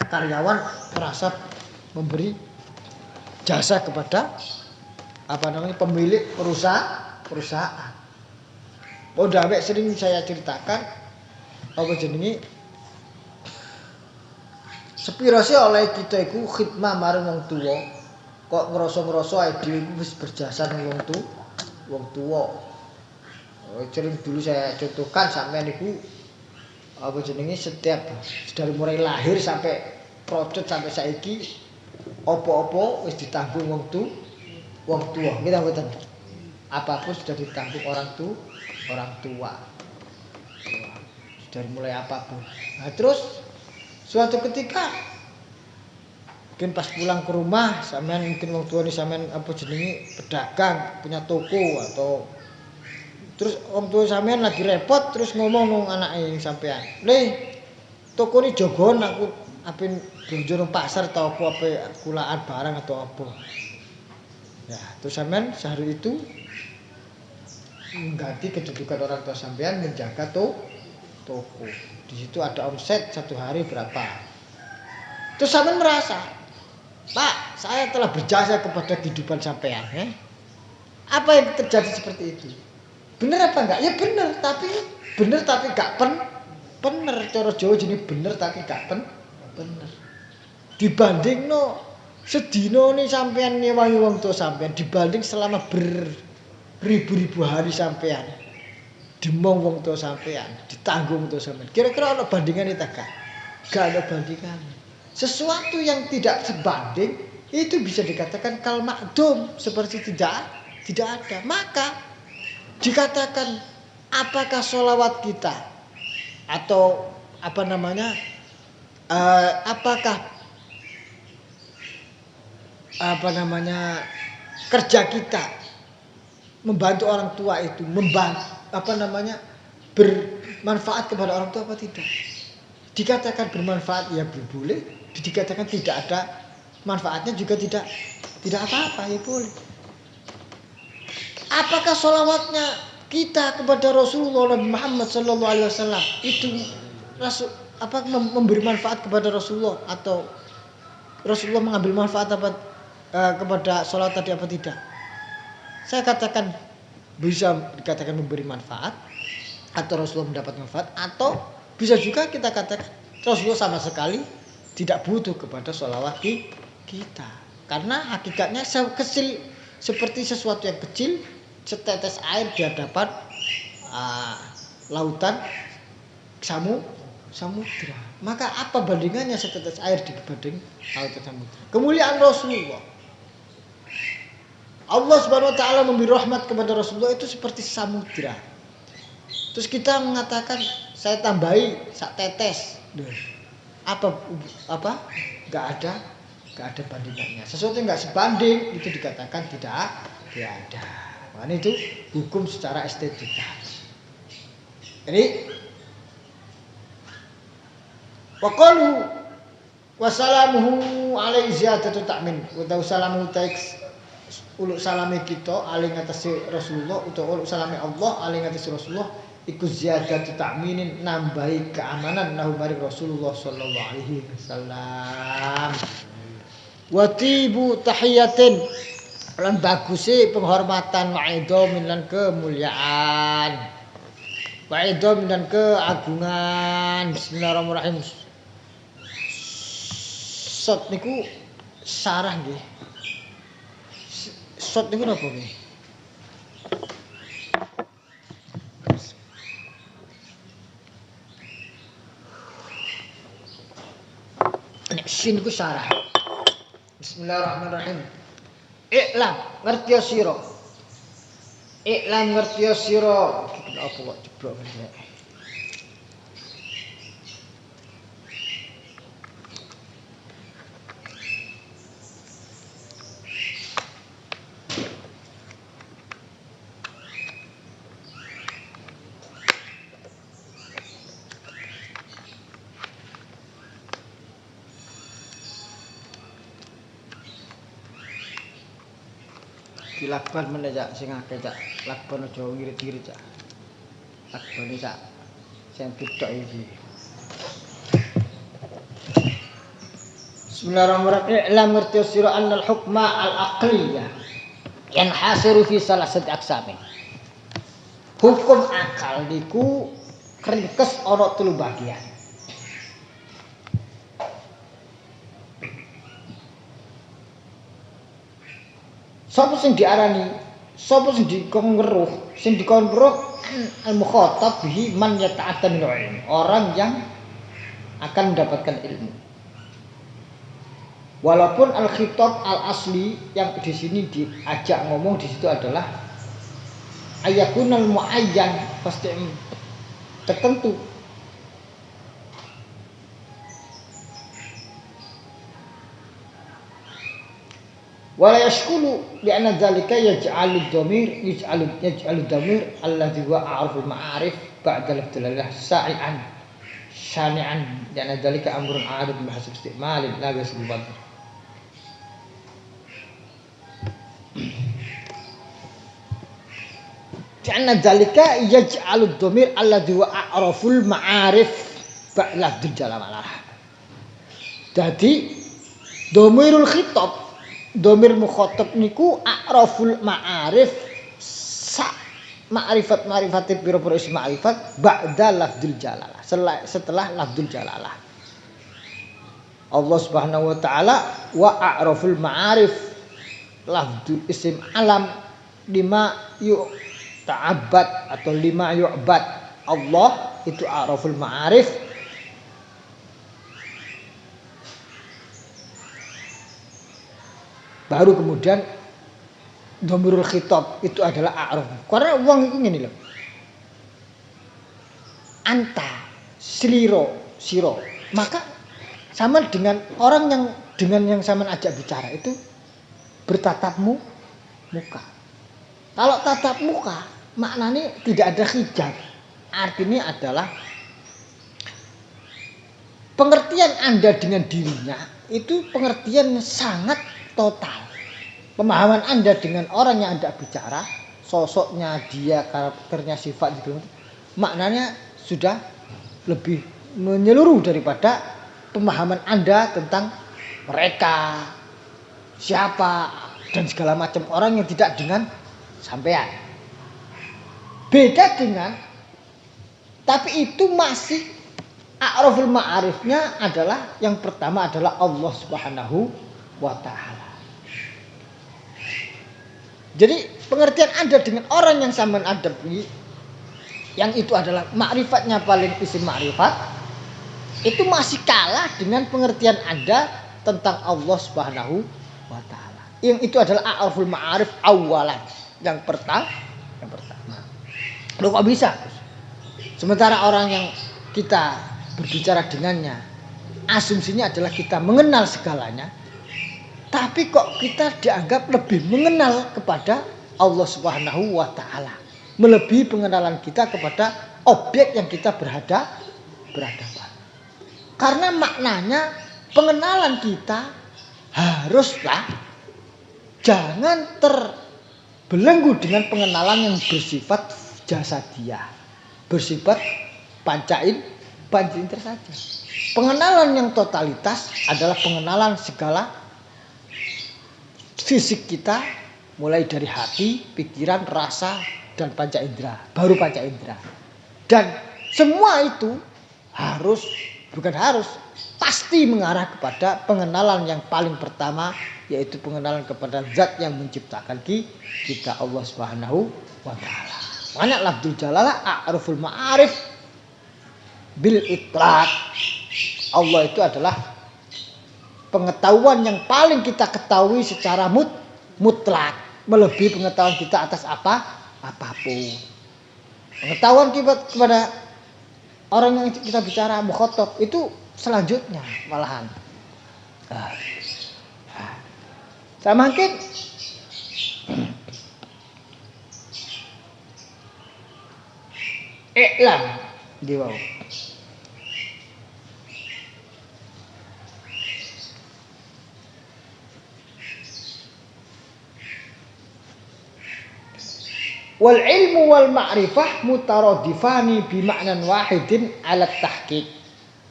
karyawan merasa memberi jasa kepada pemilik perusahaan. Dawek sering saya ceritakan jenenge sepiro sih oleh kita iku khidmah marang wong tuwa kok ngrasa-ngrasa ae dhewe wis berjasa nang wong tuwa. Sering dulu saya contohkan sampean niku setiap dari mulai lahir sampai procot sampai saiki opo-opo wis ditanggung wong tua. Nggih ta mboten? Apapun sudah ditanggung orang tua. Dari mulai apapun. Nah, terus suatu ketika mungkin pas pulang ke rumah sampean mungkin wong tua ini sampean pedagang, punya toko atau terus wong tua sampean lagi repot terus ngomong nang anake sampean. Toko ini jogon aku apin belanja nang pasar atau aku kulaan barang atau apa. Ya, terus sampean sehari itu mengganti kedudukan orang tua sampean menjaga toko. Di situ ada omset satu hari berapa. Terus sampean merasa, Pak, saya telah berjasa kepada kehidupan sampean. Apa yang terjadi seperti itu? Bener apa enggak? Ya bener tapi gak bener. Cara Jawa jadi bener tapi gak bener. Dibanding sedino nih sampean nyewangi wong tua sampean dibanding selama beribu-ribu hari sampean dimong wong tua sampean, ditanggung tua sampean. Kira-kira ada bandingan itu gak? Gak ada bandingan. Sesuatu yang tidak sebanding itu bisa dikatakan kal ma'dum, seperti tidak ada. Maka dikatakan apakah sholawat kita atau apakah kerja kita membantu orang tua itu bermanfaat kepada orang tua apa tidak? Dikatakan bermanfaat ya boleh, dikatakan tidak ada manfaatnya juga tidak apa-apa ya boleh. Apakah sholawatnya kita kepada Rasulullah Nabi Muhammad SAW itu memberi manfaat kepada Rasulullah atau Rasulullah mengambil manfaat kepada sholawat tadi apa tidak? Saya katakan bisa dikatakan memberi manfaat atau Rasulullah mendapat manfaat, atau bisa juga kita katakan Rasulullah sama sekali tidak butuh kepada sholawat kita, karena hakikatnya kecil seperti sesuatu yang kecil, setetes air di hadapan lautan samudra. Maka apa bandingannya setetes air dibanding lautan samudra? Kemuliaan Rasulullah. Allah Subhanahu wa taala memberi rahmat kepada Rasulullah itu seperti samudra. Terus kita mengatakan saya tambahi sak tetes. Apa? Enggak ada bandingannya. Sesuatu yang enggak sebanding itu dikatakan tidak ada. Makanya itu hukum secara estetika. Jadi waqalu wassalamuhu alaihi ziyadatu ta'min. Wa salamu taiks uluk salame kita aling atas Rasulullah utawa uluk salame Allah aling atas Rasulullah iku ziyadatu ta'minin, nambahi keamanan nahu maring Rasulullah sallallahu alaihi wasallam. Wa tibu tahiyatin, lan baguse penghormatan, wa'idhamin lan kemuliaan, wa'idhamin dan keagungan. Bismillahirrahmanirrahim. Sot niku sarah nggih. Sot niku napa nggih? Nek sin niku sarah. Bismillahirrahmanirrahim. Iklam ngerti sira. Iklam ngerti sira. Apa kok jeblok ngene. Lakban meneh cak sing akeh cak. Lakban aja ngirit-ngirit cak. Lakbane cak sing titok iki. Bismillahirrahmanirrahim. I'lam ngerti sira annal hukma al-aqliyah yanhasiru fi salasati aqsamin. Hukum akal niku ringkes ana 3 bagian. Sapa sing diarani, sapa sing dikon weruh, sing dikon weruh al-mukhatab bihi man yata'atta min ilm, orang yang akan mendapatkan ilmu. Walaupun al-khitab al-asli yang di sini diajak ngomong di situ adalah ayakunal muayyan, pasti tertentu. Wala yashkulu li'anna dzalika yaj'alu dhamir alladhi huwa a'raful ma'arif ba'da al-ibtilalah sa'ian syani'an li'anna dzalika amrun 'arid bihasab isti'malin la yasbubat. Li'anna dzalika yaj'alu dhamir alladhi huwa a'raful ma'arif ba'da al-jalalah. Jadi dhamirul khitab, domir mukhatab niku a'raful ma'arif sa ma'rifat pira-pira ism ma'rifat ba'da lafdzul jalalah, setelah lafdzul jalalah. Allah Subhanahu wa taala wa a'raful ma'arif lafdzul ism alam lima yu'ta'abbad atau lima yu'bad. Allah itu a'raful ma'arif. Baru kemudian dhamirul khitab itu adalah a'raf. Karena wong iku ngene lho. Anta, sliro, sira. Maka sama dengan orang yang sama ajak bicara itu bertatap muka. Kalau tatap muka maknanya tidak ada hijab. Artinya adalah pengertian Anda dengan dirinya itu pengertian sangat total. Pemahaman Anda dengan orang yang Anda bicara, sosoknya dia, karakternya, sifat gitu, maknanya sudah lebih menyeluruh daripada pemahaman Anda tentang mereka, siapa, dan segala macam orang yang tidak dengan sampean. Beda dengan, tapi itu masih a'raful ma'arifnya adalah yang pertama adalah Allah Subhanahu wa ta'ala. Jadi pengertian Anda dengan orang yang sampean hadapi, yang itu adalah ma'rifatnya paling isim ma'rifat, itu masih kalah dengan pengertian Anda tentang Allah Subhanahu wa ta'ala. Yang itu adalah a'raful ma'arif awalan. Yang pertama. Loh kok bisa? Sementara orang yang kita berbicara dengannya, asumsinya adalah kita mengenal segalanya, tapi kok kita dianggap lebih mengenal kepada Allah Subhanahu wa ta'ala, melebihi pengenalan kita kepada objek yang kita berhadapan. Karena maknanya pengenalan kita haruslah jangan terbelenggu dengan pengenalan yang bersifat jasadiah, bersifat pancain saja. Pengenalan yang totalitas adalah pengenalan segala fisik kita, mulai dari hati, pikiran, rasa, dan panca indera, baru panca indera. Dan semua itu pasti mengarah kepada pengenalan yang paling pertama, yaitu pengenalan kepada zat yang menciptakan kita, Allah Subhanahu wa ta'ala. Makanya lafzul jalalah a'raful ma'arif bil itlaq. Allah itu adalah pengetahuan yang paling kita ketahui secara mutlak, melebihi pengetahuan kita atas apapun. Pengetahuan kepada orang yang kita bicara mukhatab itu selanjutnya malahan. Sama mungkin i'lam di bawah. Wal ilmu wal ma'rifah mutaradifani bi ma'nan wahidin ala tahqiq.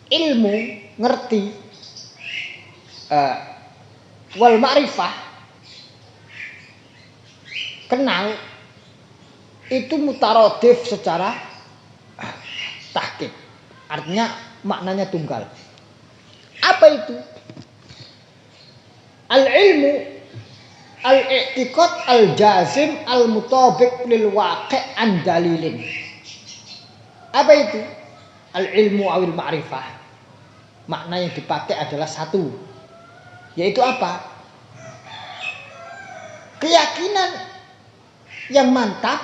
Ilmu ngerti wal ma'rifah kenal itu mutaradif secara tahqiq. Artinya maknanya tunggal. Apa itu? Al ilmu al-i'tiqad al-jazim al-mutabiq lil waqi' an dalilin. Apa itu? Al-ilmu awil ma'rifah. Makna yang dipakai adalah satu. Yaitu apa? Keyakinan yang mantap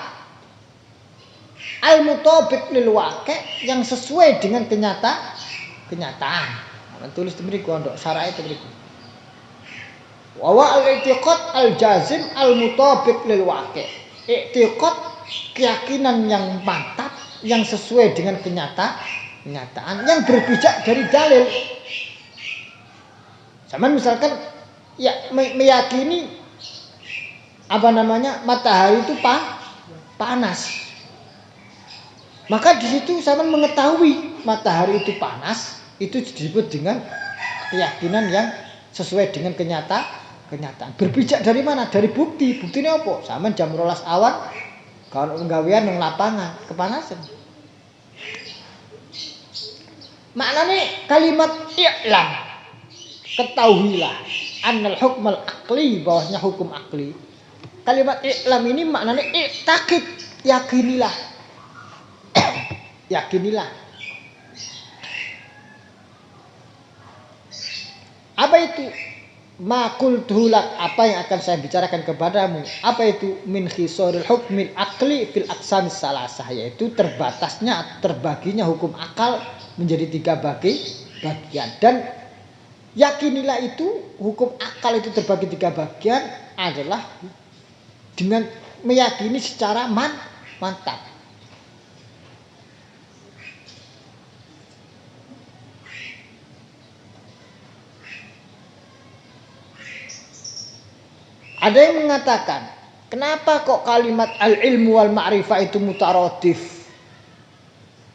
al-mutabiq lil waqi' yang sesuai dengan kenyataan. Nah, tulis temeriku ndok syarae temeriku. Wa al-i'tiqad al-jazim al-mutabiq lil waqi'. I'tiqad keyakinan yang mantap yang sesuai dengan kenyataan yang berpijak dari dalil. Sama misalkan ya meyakini matahari itu panas. Maka di situ sama mengetahui matahari itu panas, itu disebut dengan keyakinan yang sesuai dengan kenyataan. Berpijak dari mana? Dari bukti. Buktinya apa? Sama jam 12 awan kalau penggawean nang lapangan kepanasan. Maknanya kalimat i'lam, ketahuilah annal hukmal aqli, bahwasanya hukum akli. Kalimat i'lam ini maknanya i'taqid, yakinilah. Yakinilah. Apa itu? Makultuhulak, apa yang akan saya bicarakan kepadamu. Apa itu? Min khisoril hukmil akli fil aqsamis salasah, yaitu terbaginya hukum akal menjadi 3 bagian. Dan Yakinilah itu hukum akal itu terbagi 3 bagian adalah dengan meyakini secara mantap. Ada yang mengatakan, kenapa kok kalimat al-ilmu wal ma'rifah itu mutaradif?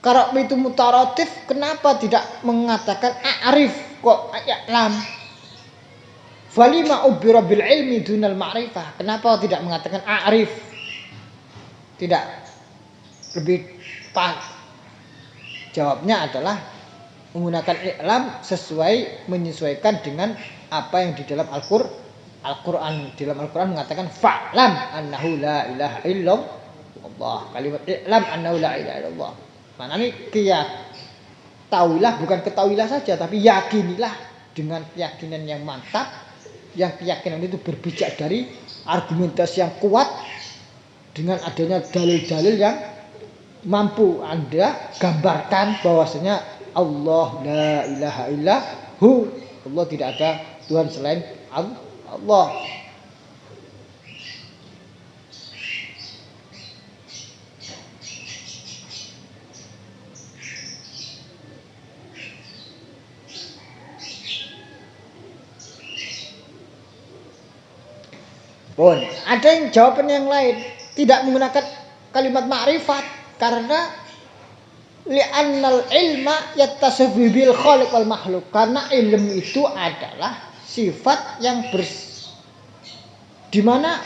Kalau itu mutaradif, kenapa tidak mengatakan a'rif kok ya'lam? Falima ubira bil ilmi dunal ma'rifah. Kenapa tidak mengatakan a'rif? Tidak lebih pas. Jawabnya adalah menggunakan i'lam menyesuaikan dengan apa yang di dalam Al-Quran. Dalam Al-Quran mengatakan fa'lam annahu la ilaha illallah. Kalimat i'lam annahu la ilaha illallah. Maknanya tahuilah, bukan ketahuilah saja, tapi yakinilah dengan keyakinan yang mantap. Yang keyakinan itu berbijak dari argumentasi yang kuat dengan adanya dalil-dalil yang mampu Anda gambarkan bahwasanya Allah la ilaha illahu. Allah tidak ada Tuhan selain Allah. Pun ada yang jawaban yang lain, tidak menggunakan kalimat ma'rifat karena li'annal ilma yattasabbu bil khaliq wal makhluk. Karena ilmu itu adalah sifat yang di mana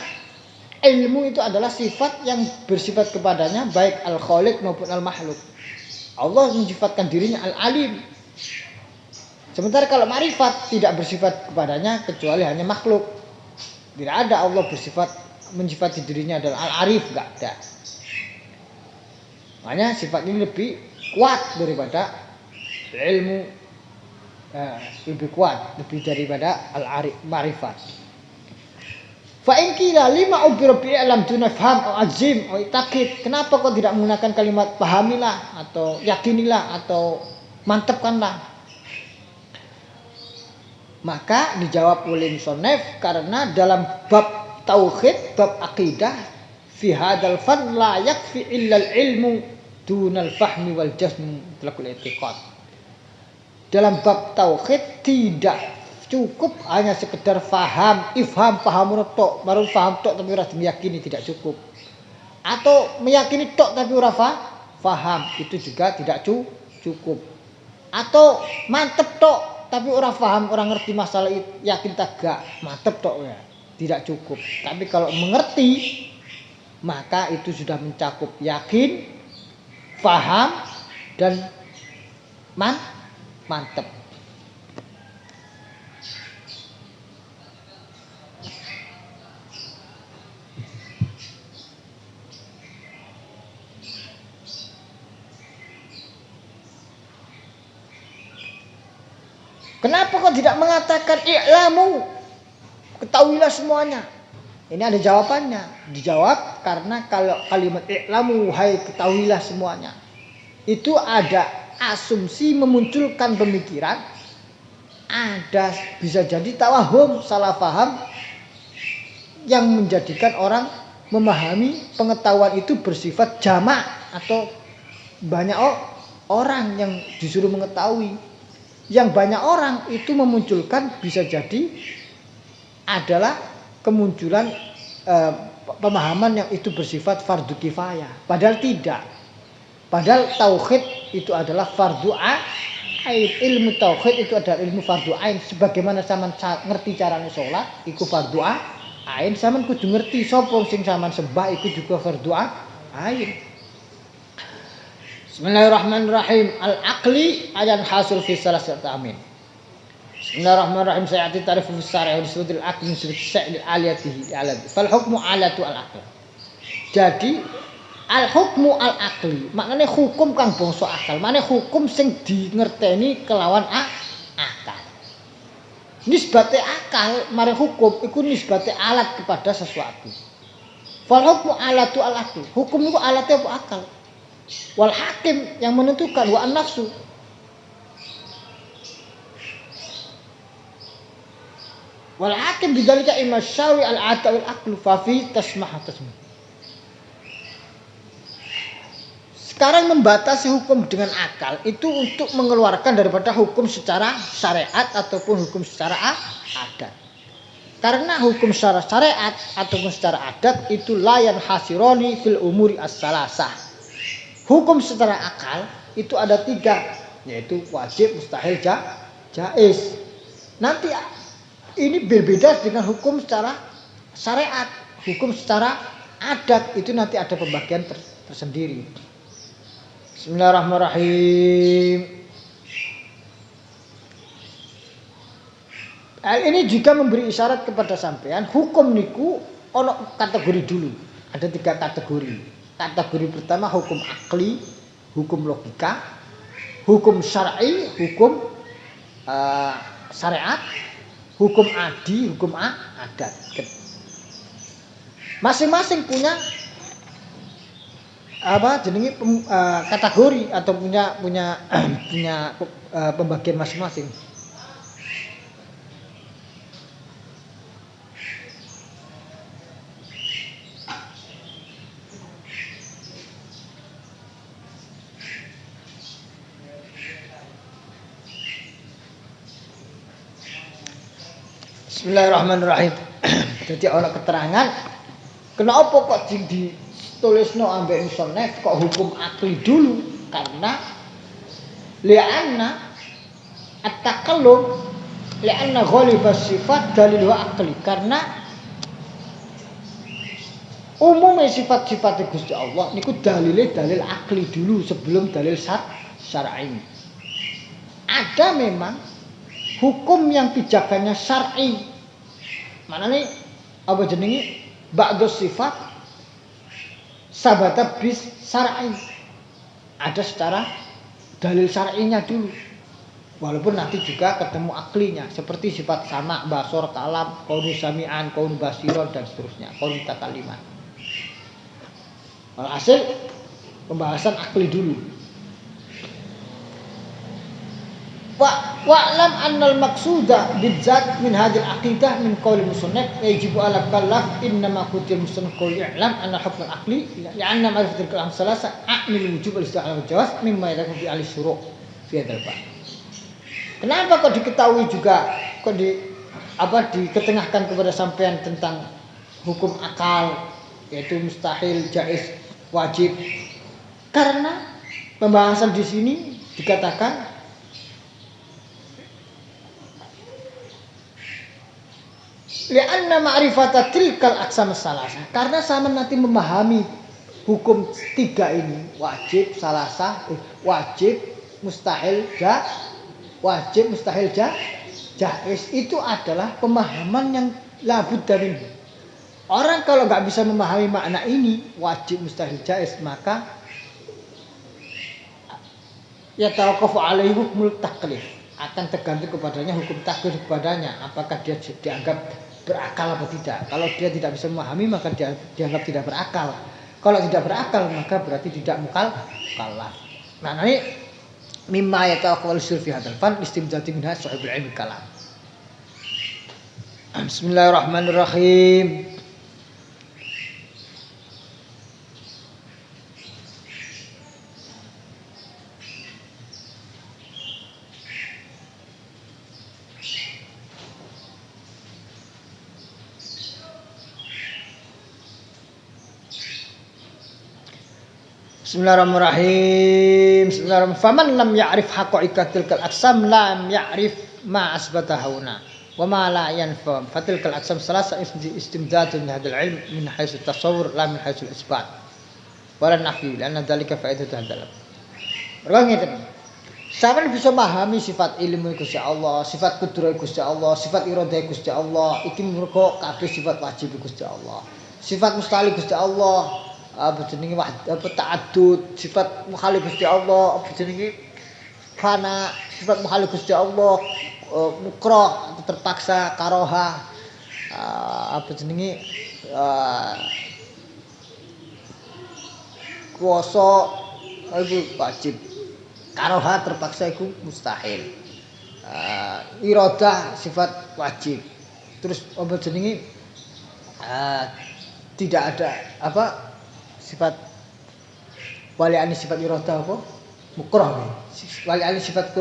ilmu itu adalah sifat yang bersifat kepadanya baik al-khaliq maupun al-makhluk. Allah mensifatkan dirinya al-alim. Sementara kalau ma'rifat tidak bersifat kepadanya kecuali hanya makhluk. Tidak ada Allah mensifati dirinya adalah al-arif, enggak ada. Makanya sifat ini lebih kuat daripada ilmu, lebih kuat lebih daripada al-arif ma'rifat. Fa in qila lima ubira bi alam tunafham au azim au itakid. Kenapa kok tidak menggunakan kalimat pahamilah atau yakinilah atau mantapkanlah? Maka dijawab oleh musannif karena dalam bab tauhid, bab akidah fi hadzal fan la yakfi illa al-ilmu dunal fahmi wal jazm mutlaqul i'tiqad. Dalam bab tauhid tidak cukup hanya sekedar faham, ifham, paham tok, baru faham tok tapi ora meyakini, tidak cukup. Atau meyakini tok tapi ora faham, itu juga tidak cukup. Atau mantep tok tapi orang paham, orang ngerti masalah itu, yakin tak gak mantep tok ya, tidak cukup. Tapi kalau mengerti maka itu sudah mencakup yakin, paham dan mantep. Kenapa kau tidak mengatakan i'lamu? Ketahuilah semuanya. Ini ada jawabannya. Dijawab karena kalau kalimat i'lamu, hai ketahuilah semuanya, itu ada asumsi memunculkan pemikiran, ada bisa jadi tawahum, salah paham yang menjadikan orang memahami pengetahuan itu bersifat jamak atau banyak orang yang disuruh mengetahui. Yang banyak orang itu memunculkan bisa jadi adalah kemunculan pemahaman yang itu bersifat fardu kifayah. Padahal tidak. Padahal tauhid itu adalah fardu ain. Ilmu tauhid itu adalah ilmu fardu ain. Sebagaimana sampean ngerti carane salat, iku fardu ain. Sampean kudu ngerti sapa sing sampean sembah iku juga fardu ain. Bismillahirrahmanirrahim. Al-aqli ayan hasil fi salasat amin. Bismillahirrahmanirrahim. Sayati tarifu fi syari' wa disebut al-aqli disebut syai' aliyatihi alad. Fal hukmu alatu al-aqli. Jadi al-hukmu al-aqli maknane hukum kang bangsa akal. Maknane hukum sing dingerteni kelawan akal. Nisbate akal mare hukum iku nisbate alat kepada sesuatu. Fal hukmu alatu al-aqli. Hukum itu alatnya apa akal? Wal hakim yang menentukan wa an-nafsu. Wal hakim bidzalika imma syawi al ata wal aqlu fa fi tasmah. Sekarang membatasi hukum dengan akal itu untuk mengeluarkan daripada hukum secara syariat ataupun hukum secara adat. Karena hukum secara syariat ataupun secara adat itu layan hasironi fil umuri as-salasah. Hukum secara akal itu ada 3, yaitu wajib, mustahil, jaiz. Nanti ini berbeda dengan hukum secara syariat. Hukum secara adat itu nanti ada pembagian tersendiri. Bismillahirrahmanirrahim. Hal ini juga memberi isyarat kepada sampean hukum niku ono kategori dulu. Ada 3 kategori. Kategori pertama hukum akli, hukum logika, hukum syar'i, hukum syariat, hukum adi, hukum adat. Masing-masing punya kategori atau punya pembagian masing-masing. Bismillahirrahmanirrahim. Jadi ana keterangan kenapa kok ditulisno ambek musannaf kok hukum akli dulu, karena li'anna at-takallum li'anna ghalibas sifat dalil wa akli, karena umumnya sifat-sifat Gusti Allah niku dalile dalil akli dulu sebelum dalil syar'i. Ada memang hukum yang pijakannya syar'i. Manane apa jenenge ba'dus sifat sabata bis syar'i. Ada secara dalil syar'inya dulu. Walaupun nanti juga ketemu aklinya seperti sifat sama, basor, kalam, qaulu sami'an, qaulu basiron dan seterusnya, qaulu takaliman. Hasil pembahasan akli dulu. Wa'lam annal maqsuda bidzat min hadhil aqidah min qauli musannaf yajibu ala kallaf innama kutil musannaf qaul i'lam anna hukm al-aqli li'anna ma'rifatul kalam salasa a'mil wujub al-istihal al-jawaz mimma yadhku fi al-syuru' fi hadzal bab. Kenapa kok diketahui juga kok diketengahkan kepada sampean tentang hukum akal yaitu mustahil, jaiz, wajib? Karena pembahasan di sini dikatakan li'anna ma'rifata tilkal aqsam salasah, karena sama nanti memahami hukum 3 ini, wajib, salasah, wajib, mustahil, jaiz, itu adalah pemahaman yang labud dari orang. Kalau nggak bisa memahami makna ini, wajib, mustahil, jaiz, maka ya tawaqafu alaihi hukmul taklif, akan tergantung kepadanya hukum taklif kepadanya, apakah dia dianggap berakal atau tidak. Kalau dia tidak bisa memahami maka dia dianggap tidak berakal. Kalau tidak berakal maka berarti tidak mukallaf. Nah, ini mimma yatawaqqa al-syur fi hadzal fan istimdati minha sahibul ilmi kalam. Bismillahirrahmanirrahim. Bismillahirrahmanirrahim. Faman lam ya'rif haqa'iqatil aqsam lam ya'rif ma asbatahuna wa ma la yanfam. Fatilkal aqsam salasa istimdadun min hadzal ilm min haitsu tasawwur la min haitsu isbat. Wala nafi lanna dzalika faedatu hadzal. Orang ngeten. Sampeyan bisa memahami sifat ilmu Gusti Allah, sifat kudrah Gusti Allah, sifat iradah Gusti Allah, iki mergo kabeh sifat wajib Gusti Allah. Sifat mustahil Gusti Allah, apa jenenge ta'addud, sifat mukhalif Gusti Allah, apa jenenge fana, sifat mukhalif Gusti Allah, mukrah, terpaksa, karoha, apa jenenge kuwasa iku wajib, karoha terpaksa iku mustahil, iradah sifat wajib, terus apa jenenge tidak ada apa sifat waliane sifat irada apa mukrah waliane sifat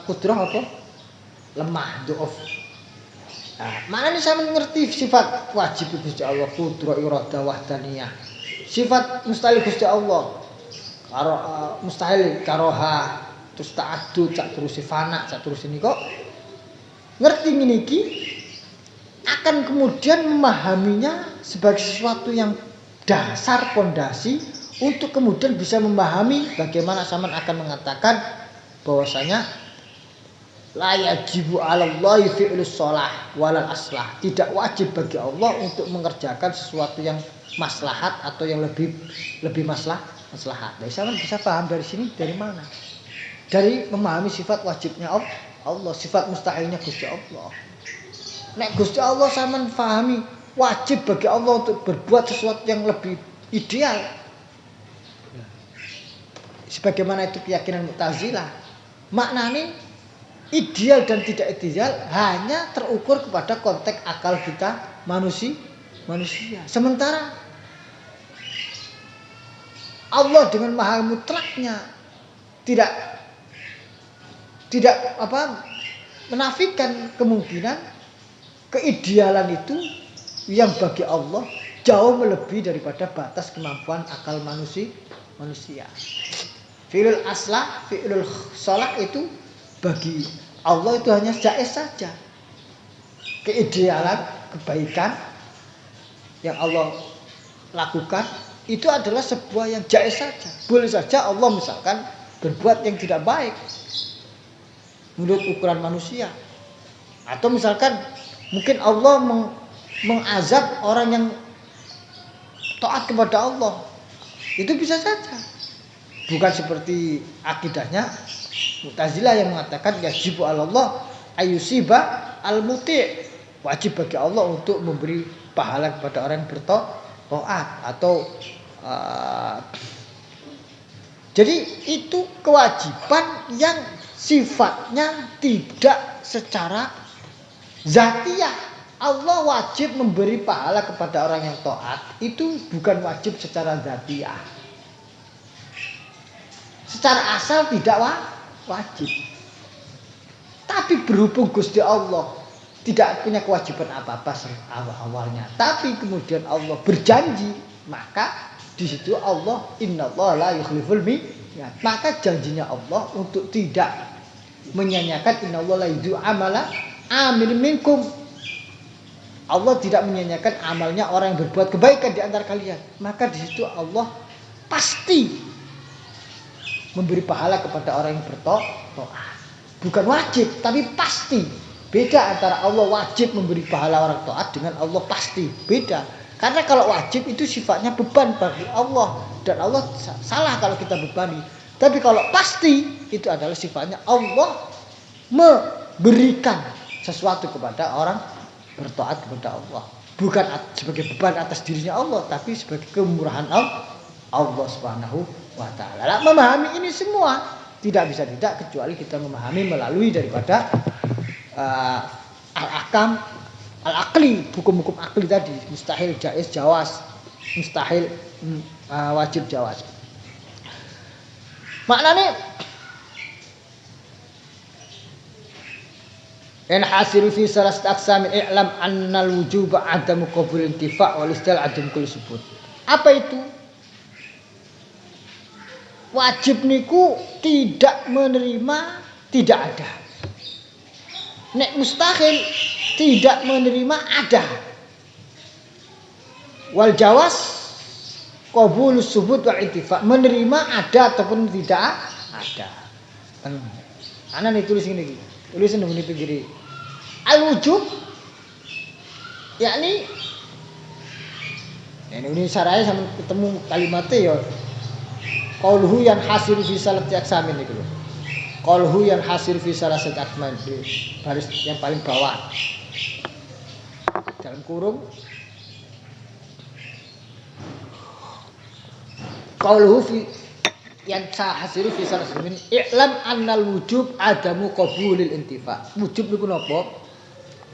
kudrah apa lemah dhaif. Nah, maknane sampeyan ngerti sifat wajib Gusti Allah kudrah irada wahdaniyah. Sifat mustahil Gusti Allah karo mustahil karoha terus ta'addud sak terus fana sak terus niku ngerti ngene iki akan kemudian memahaminya sebagai sesuatu yang dasar pondasi untuk kemudian bisa memahami bagaimana sampean akan mengatakan bahwasanya la yajibu 'alallahi fi'lus shalah walal aslah. Tidak wajib bagi Allah untuk mengerjakan sesuatu yang maslahat atau yang lebih maslahat. Nah, sampean bisa paham dari sini dari mana? Dari memahami sifat wajibnya Allah, sifat mustahilnya Gusti Allah. Nek Gusti Allah sampean pahami wajib bagi Allah untuk berbuat sesuatu yang lebih ideal. Sebagaimana itu keyakinan Mu'tazilah. Maknanya ideal dan tidak ideal hanya terukur kepada konteks akal kita manusia. Sementara Allah dengan maha mutlaknya tidak menafikan kemungkinan keidealan itu yang bagi Allah jauh melebihi daripada batas kemampuan akal manusia. Fi'lul aslah, fi'lul shalah itu bagi Allah itu hanya jaiz saja. Keidealan, kebaikan yang Allah lakukan itu adalah sebuah yang jaiz saja. Boleh saja Allah misalkan berbuat yang tidak baik menurut ukuran manusia. Atau misalkan mungkin Allah mengazab orang yang taat kepada Allah. Itu bisa saja. Bukan seperti akidahnya Mu'tazilah yang mengatakan yajibu 'alallah ayyusiba al-muti'. Wajib bagi Allah untuk memberi pahala kepada orang yang bertaat atau jadi itu kewajiban yang sifatnya tidak secara zatiyah. Allah wajib memberi pahala kepada orang yang taat itu bukan wajib secara zatiyah. Secara asal tidak wajib. Tapi berhubung Gusti Allah tidak punya kewajiban apa-apa awalnya, tapi kemudian Allah berjanji, maka di situ Allah innallaha la yukhliful mi'ad. Maka janjinya Allah untuk tidak menyanyiakan innallaha la yudhi'u amala amil minkum. Allah tidak menyanyiakan amalnya orang yang berbuat kebaikan di antara kalian. Maka di situ Allah pasti memberi pahala kepada orang yang bertaat. Bukan wajib, tapi pasti. Beda antara Allah wajib memberi pahala orang taat dengan Allah pasti. Beda. Karena kalau wajib itu sifatnya beban bagi Allah. Dan Allah salah kalau kita bebani. Tapi kalau pasti itu adalah sifatnya Allah memberikan sesuatu kepada orang bertaat kepada Allah. Bukan sebagai beban atas dirinya Allah, tapi sebagai kemurahan Allah Subhanahu wa ta'ala. Memahami ini semua tidak bisa tidak kecuali kita memahami melalui daripada al-ahkam al-aqli, hukum-hukum akli tadi, mustahil, jaiz, jawaz, mustahil, wajib, jawaz. Maknanya in hasiru fi salasat aqsam i'lam annal wujuba adamu qabul intifa' wal istil adam kulli subut. Apa itu? Wajib niku tidak menerima tidak ada. Nek mustahil tidak menerima ada. Wal jawaz qabulus subut wal intifa', menerima ada ataupun tidak ada. Ana nih tulis ini. Tulisan di pinggir. Al wujub yakni ini saraya sama ketemu kalimatnya ya. Qauluhu yan hasil fi salati aksamin niku lho. Qauluhu yan hasil fi salasati aksamin baris yang paling bawah. Dalam kurung qauluhu fi yan hasil fi salasati aksamin i'lam annal wujub adamu qabulil intifa. Wujub niku napa?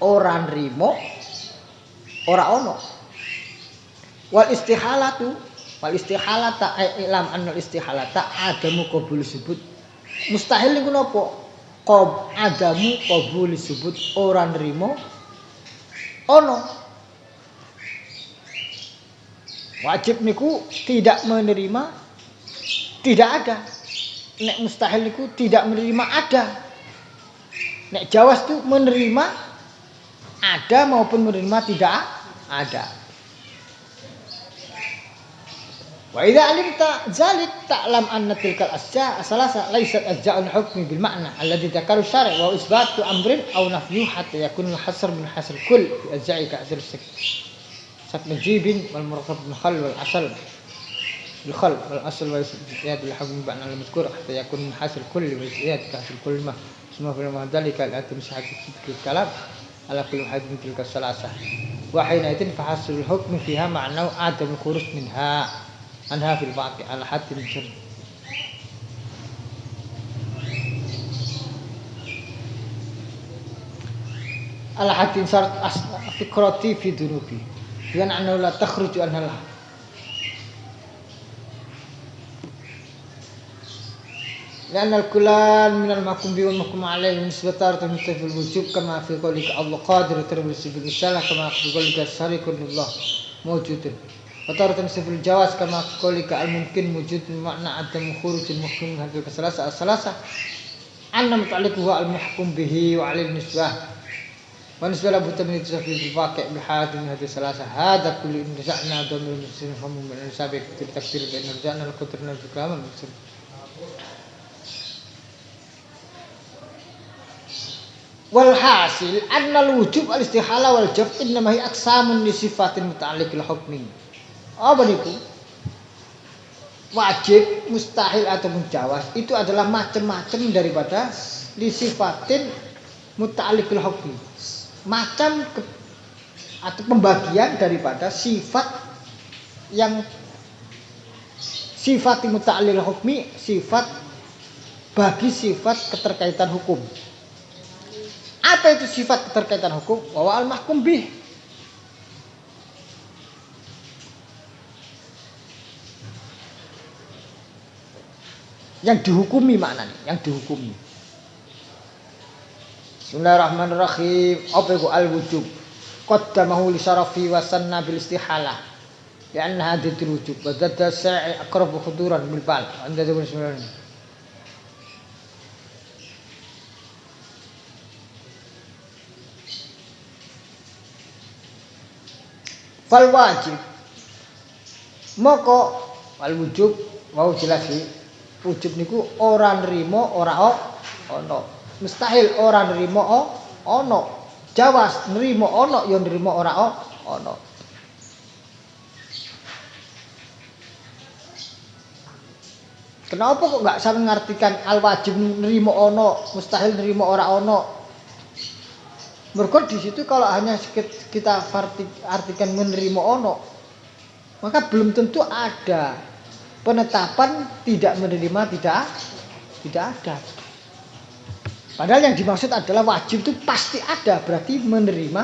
ora nrimo ora ono. Wal istihalata ilam annal istihalata adamu qabul subut. Mustahil niku napa? Adamu qabul subut ora nrimo ono. Wajib niku tidak menerima tidak ada. Nek mustahil niku tidak menerima ada. Nek jawaz itu menerima ada maupun menerima tidak ada. Wa idza alimta zalik ta'lam anna tilkal asja' asalasa laysat asja'ul hukmi bil ma'na alladhi dzakaru syari' wa isbatu amrin aw nafyu hatta yakun al hasr min hasr kull fi asja'i ka asr sak najibin wal muraqab bil khal wal asal bil khal wal asal wa isbatu al hukm bi ma'na al madhkur hatta yakun min hasr kull wa isbatu ka asr kull ma semua firman dzalika al atim sahih kalam ala kulli hadin tilka salasah wa hina itin fa hasul hukmi fiha ma'na adam al khuruj minha anha fil waqi' ala hadd al-jinn ala hadd syarat fikrati fi dunubi dengan annahu la takhruju anha لأن الكلان من المحكوم به والمحكوم عليه بالنسبة تارة في الوجوب كما في قولك الله قادر وتربي بالرسالة كما في قولك الشريك الله موجود وتارة في الجواز كما في قولك الممكن موجود بمعنى عدم خروج المحكوم من هذه الثلاثة أن متعلقه المحكوم به وعليه النسبة ونسبة لابد من التسفير الواقع بحال من هذه الثلاثة هذا كل إن رجعنا ضمن المسلمين فهم من السابق في التكفير بأن رجعنا لقدرنا في كلام المسلم walhasil annal wujub al istihala wal jaf innama hi aqsamun li sifatin muta'alliqil hukmi. Apa niku? Wajib, mustahil atau jawaz itu adalah macam-macam daripada li sifatin muta'alliqil hukmi. Macam atau pembagian daripada sifat yang sifat muta'alliqil hukmi, sifat bagi sifat keterkaitan hukum. Apa itu sifat keterkaitan hukum? Wa al mahkum bih. Yang dihukumi maknanya, yang dihukumi. Bismillahirrahmanirrahim. Apa itu al wujub? Qaddamahu li syarafi wa sanna bil istihalah. Li'anna hadatul wujub wa dadda sa'i aqrabu khuduran bil bal. Anda tahu bismillah. Fal wajib moko wal wujub wau jelas iki wujub niku ora nrimo ora ono mustahil ora nrimo ono jawaz nrimo ono ya nrimo ora ono kenapa kok enggak sampe ngartikan al wajib nrimo ono mustahil nrimo ora ono. Mergo di situ kalau hanya kita artikan menerima ono, maka belum tentu ada penetapan tidak menerima tidak ada. Padahal yang dimaksud adalah wajib itu pasti ada, berarti menerima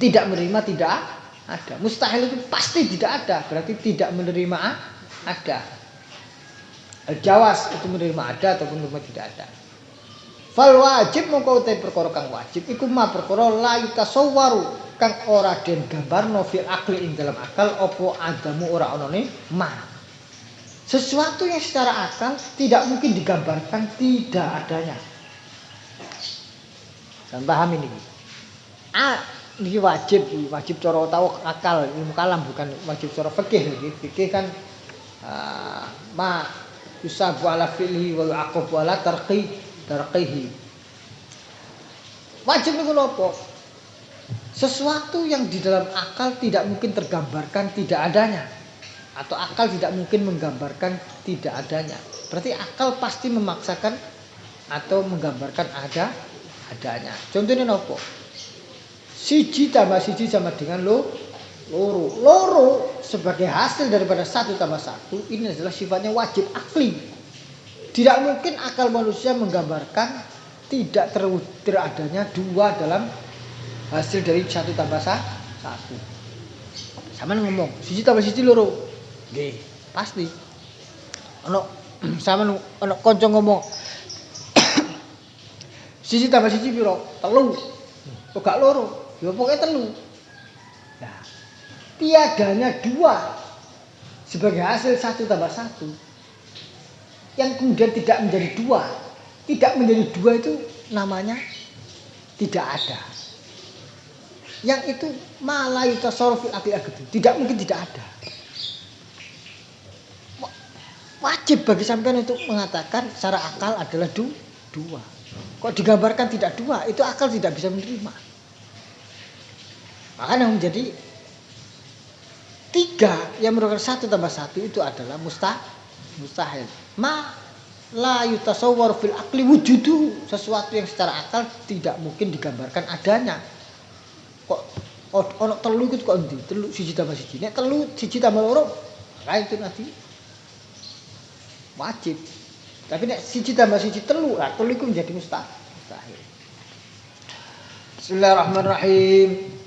tidak menerima tidak ada. Mustahil itu pasti tidak ada, berarti tidak menerima ada. Jawaz itu menerima ada ataupun menerima tidak ada. Fal wajib mongko utai perkara kang wajib iku ma perkara la yutasawwaru kang ora den gambarno fil akli ing dalam akal apa adamu ora onone ma. Sesuatu yang secara akal tidak mungkin digambarkan tidak adanya. Dan paham ini. Ini wajib cara tahu akal ilmu kalam bukan wajib cara fikih iki. Fikih kan ma yusabu ala fi'li wa yu'aqabu ala tarqihi. Wajib niku napa? Sesuatu yang di dalam akal tidak mungkin tergambarkan tidak adanya atau akal tidak mungkin menggambarkan tidak adanya. Berarti akal pasti memaksakan atau menggambarkan adanya. Contohnya napa? Siji tambah siji sama dengan loro. Loro sebagai hasil daripada 1 tambah 1 ini adalah sifatnya wajib akli. Tidak mungkin akal manusia menggambarkan tidak teradanya 2 dalam hasil dari 1 tambah 1. Sampeyan ngomong 1 tambah 1 loro. Nggih, pasti. Ono sampeyan ono kanca ngomong 1 tambah 1 piro? 3. Kok gak loro? Ya pokoke 3. Nah, tiadanya 2 sebagai hasil 1 tambah 1 yang kemudian tidak menjadi 2. Tidak menjadi 2 itu namanya tidak ada. Yang itu malayu tasarrufil akli agatu. Tidak mungkin tidak ada. Wajib bagi sampean untuk mengatakan secara akal adalah 2. Kok digambarkan tidak 2, itu akal tidak bisa menerima. Makanya menjadi 3 yang merupakan 1 tambah 1 itu adalah mustahil. Ma la yutasawwar fil akli wujudu, sesuatu yang secara akal tidak mungkin digambarkan adanya. Kok ono 3 itu kok endi? 3 1 tambah 1. Nek 3 1 tambah 2, maka itu nanti wajib. Tapi nek 1 tambah 1 3, lah 3 itu menjadi mustahil. Bismillahirrahmanirrahim.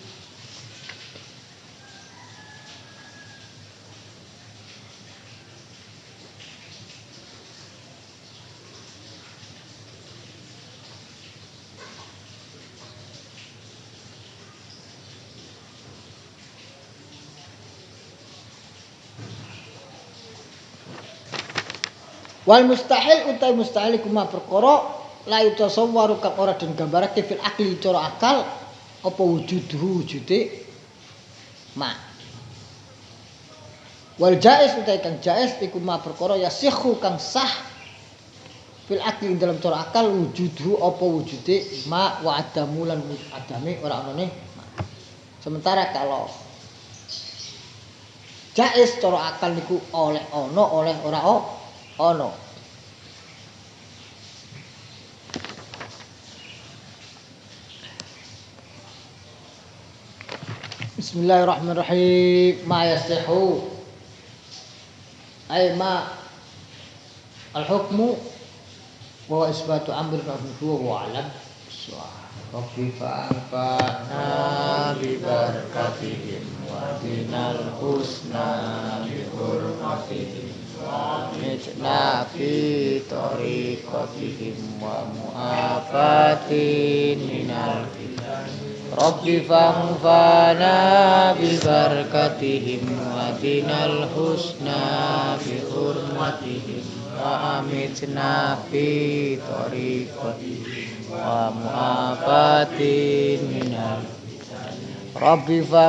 Wal mustahil utai mustahil iku ma perkara la yutasawwaru kang ora den gambarake fil akli cara akal apa wujude ma. Wal jaiz utai kang jaiz iku ma perkara yasihu kang sah fil akli dalam cara akal wujudu apa wujude ma wa adamu lan adame ora onone ma. Sementara kalau jaiz cara akal niku oleh ono oleh ora ono. Bismillahirrahmanirrahim. Ma yasihu ay ma al-hukmu wa isbatu amrin wa alam. Rabbi fa'anfa'na bi barakatihim wa dinal husna bi hurmatihim Mitna fi tariqatihim wa mu'afatin minal fitan Rabbi fa'anfa'na bi barakatihim wa dinal husna bi hurmatihim wa amitna fi tariqatihim wa mu'afatin minal fitan Rabbi